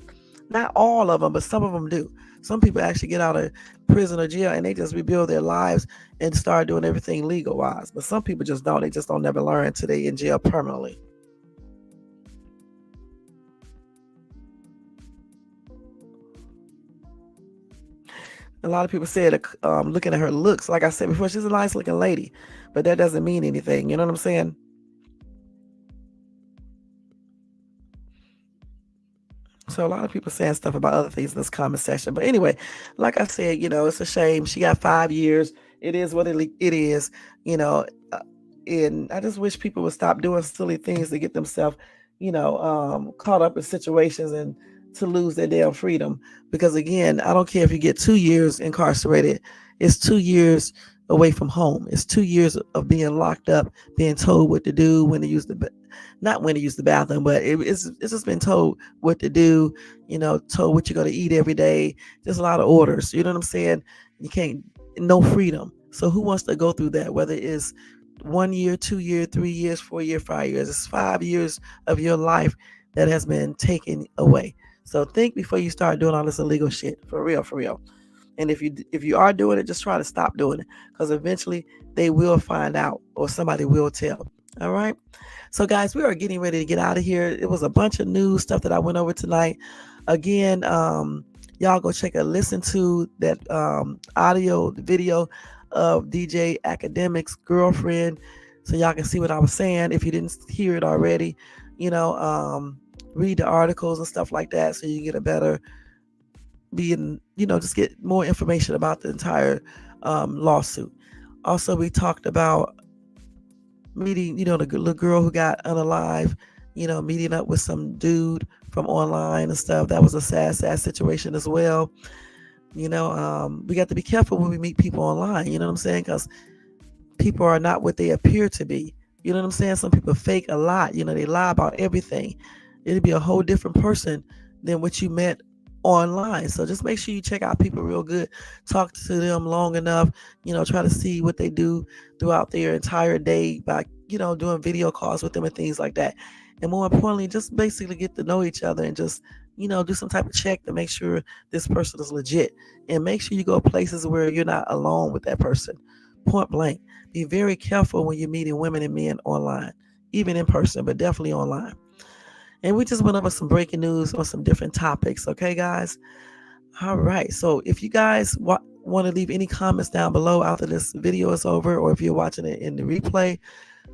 Not all of them, but some of them do. Some people actually get out of prison or jail and they just rebuild their lives and start doing everything legal wise. But some people just don't. They just don't never learn until they in jail permanently. A lot of people said, looking at her looks, like I said before, she's a nice looking lady, but that doesn't mean anything. You know what I'm saying? So a lot of people saying stuff about other things in this comment section. But anyway, like I said, it's a shame. She got 5 years. It is what it is, you know. And I just wish people would stop doing silly things to get themselves, caught up in situations and to lose their damn freedom. Because again, I don't care if you get 2 years incarcerated. It's 2 years away from home. It's 2 years of being locked up, being told what to do, when to use not when to use the bathroom, but it's just been told what to do, told what you're going to eat every day. There's a lot of orders. You know what I'm saying? You can't, no freedom. So who wants to go through that? Whether it's 1 year, 2 year, 3 years, 4 year, 5 years, it's 5 years of your life that has been taken away. So think before you start doing all this illegal shit. For real, for real. And if you are doing it, just try to stop doing it, because eventually they will find out, or somebody will tell. All right. So guys, we are getting ready to get out of here. It was a bunch of news stuff that I went over tonight. Again, y'all go listen to that audio, the video of DJ Academic's girlfriend, so y'all can see what I was saying. If you didn't hear it already, read the articles and stuff like that, so you get a better just get more information about the entire lawsuit. Also, we talked about meeting, the little girl who got unalive, meeting up with some dude from online and stuff. That was a sad situation as well. We got to be careful when we meet people online, you know what I'm saying? Because people are not what they appear to be. You know what I'm saying? Some people fake a lot. They lie about everything. It'll be a whole different person than what you met online. So just make sure you check out people real good. Talk to them long enough. Try to see what they do throughout their entire day by, doing video calls with them and things like that. And more importantly, just basically get to know each other and just, do some type of check to make sure this person is legit. And make sure you go places where you're not alone with that person. Point blank. Be very careful when you're meeting women and men online, even in person, but definitely online. And we just went over some breaking news on some different topics. Okay, guys? All right. So if you guys want to leave any comments down below after this video is over, or if you're watching it in the replay,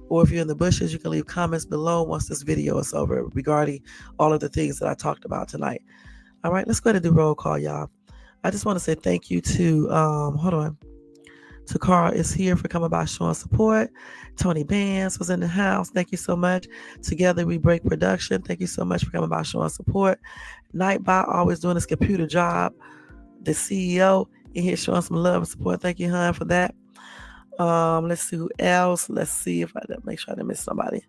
or if you're in the bushes, you can leave comments below once this video is over regarding all of the things that I talked about tonight. All right. Let's go ahead and do roll call, y'all. I just want to say thank you to, Takara is here for coming by showing support. Tony Bands was in the house. Thank you so much. Together We Break Production. Thank you so much for coming by showing support. Nightbot always doing his computer job. The CEO in here showing some love and support. Thank you, hon, for that. Let's see who else. Let's see if I make sure I didn't miss somebody.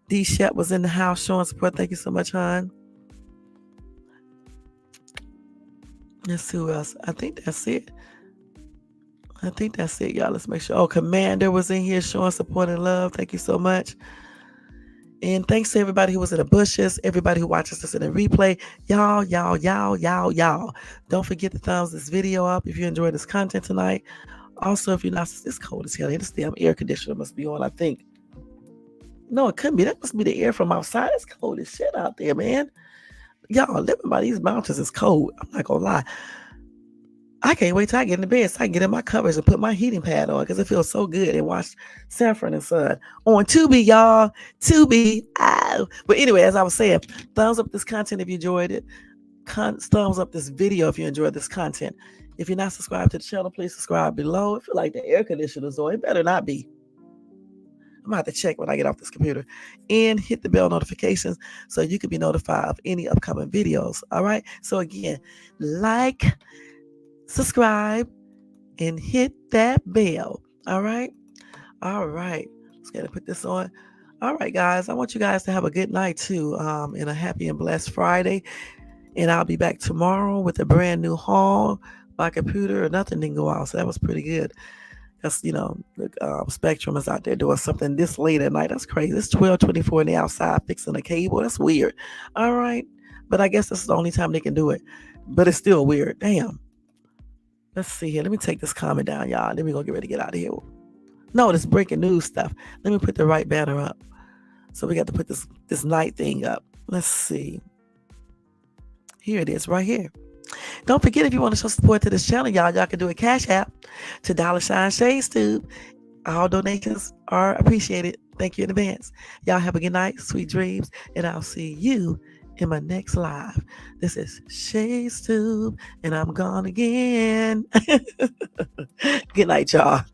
D Shep was in the house showing support. Thank you so much, hon. Let's see who else. I think that's it. Y'all. Let's make sure. Oh, Commander was in here showing support and love. Thank you so much. And thanks to everybody who was in the bushes, everybody who watches this in the replay. Y'all. Don't forget to thumbs this video up if you enjoyed this content tonight. Also, if you're not, it's cold as hell. This damn air conditioner must be on, I think. No, it couldn't be. That must be the air from outside. It's cold as shit out there, man. Y'all, living by these mountains is cold. I'm not going to lie. I can't wait till I get in the bed so I can get in my covers and put my heating pad on, because it feels so good and watch Sanford and Son on Tubi, y'all. Tubi. Ow. But anyway, as I was saying, thumbs up this content if you enjoyed it. Thumbs up this video if you enjoyed this content. If you're not subscribed to the channel, please subscribe below. I feel like the air conditioner's on. It better not be. I'm going to have to check when I get off this computer. And hit the bell notifications so you can be notified of any upcoming videos. All right? So again, like, subscribe, and hit that bell. All right. Let's get to put this on. All right, guys. I want you guys to have a good night too, and a happy and blessed Friday. And I'll be back tomorrow with a brand new haul. My computer, nothing didn't go out, so that was pretty good. Because Spectrum is out there doing something this late at night. That's crazy. It's 12:24 and they outside fixing a cable. That's weird. All right, but I guess this is the only time they can do it. But it's still weird. Damn. Let's see here. Let me take this comment down, y'all. Then we're going to get ready to get out of here. No, this breaking news stuff. Let me put the right banner up. So we got to put this night thing up. Let's see. Here it is right here. Don't forget, if you want to show support to this channel, y'all can do a Cash App to $ShadeStube. All donations are appreciated. Thank you in advance. Y'all have a good night, sweet dreams, and I'll see you in my next live. This is ShadeStube, and I'm gone again. Good night, y'all.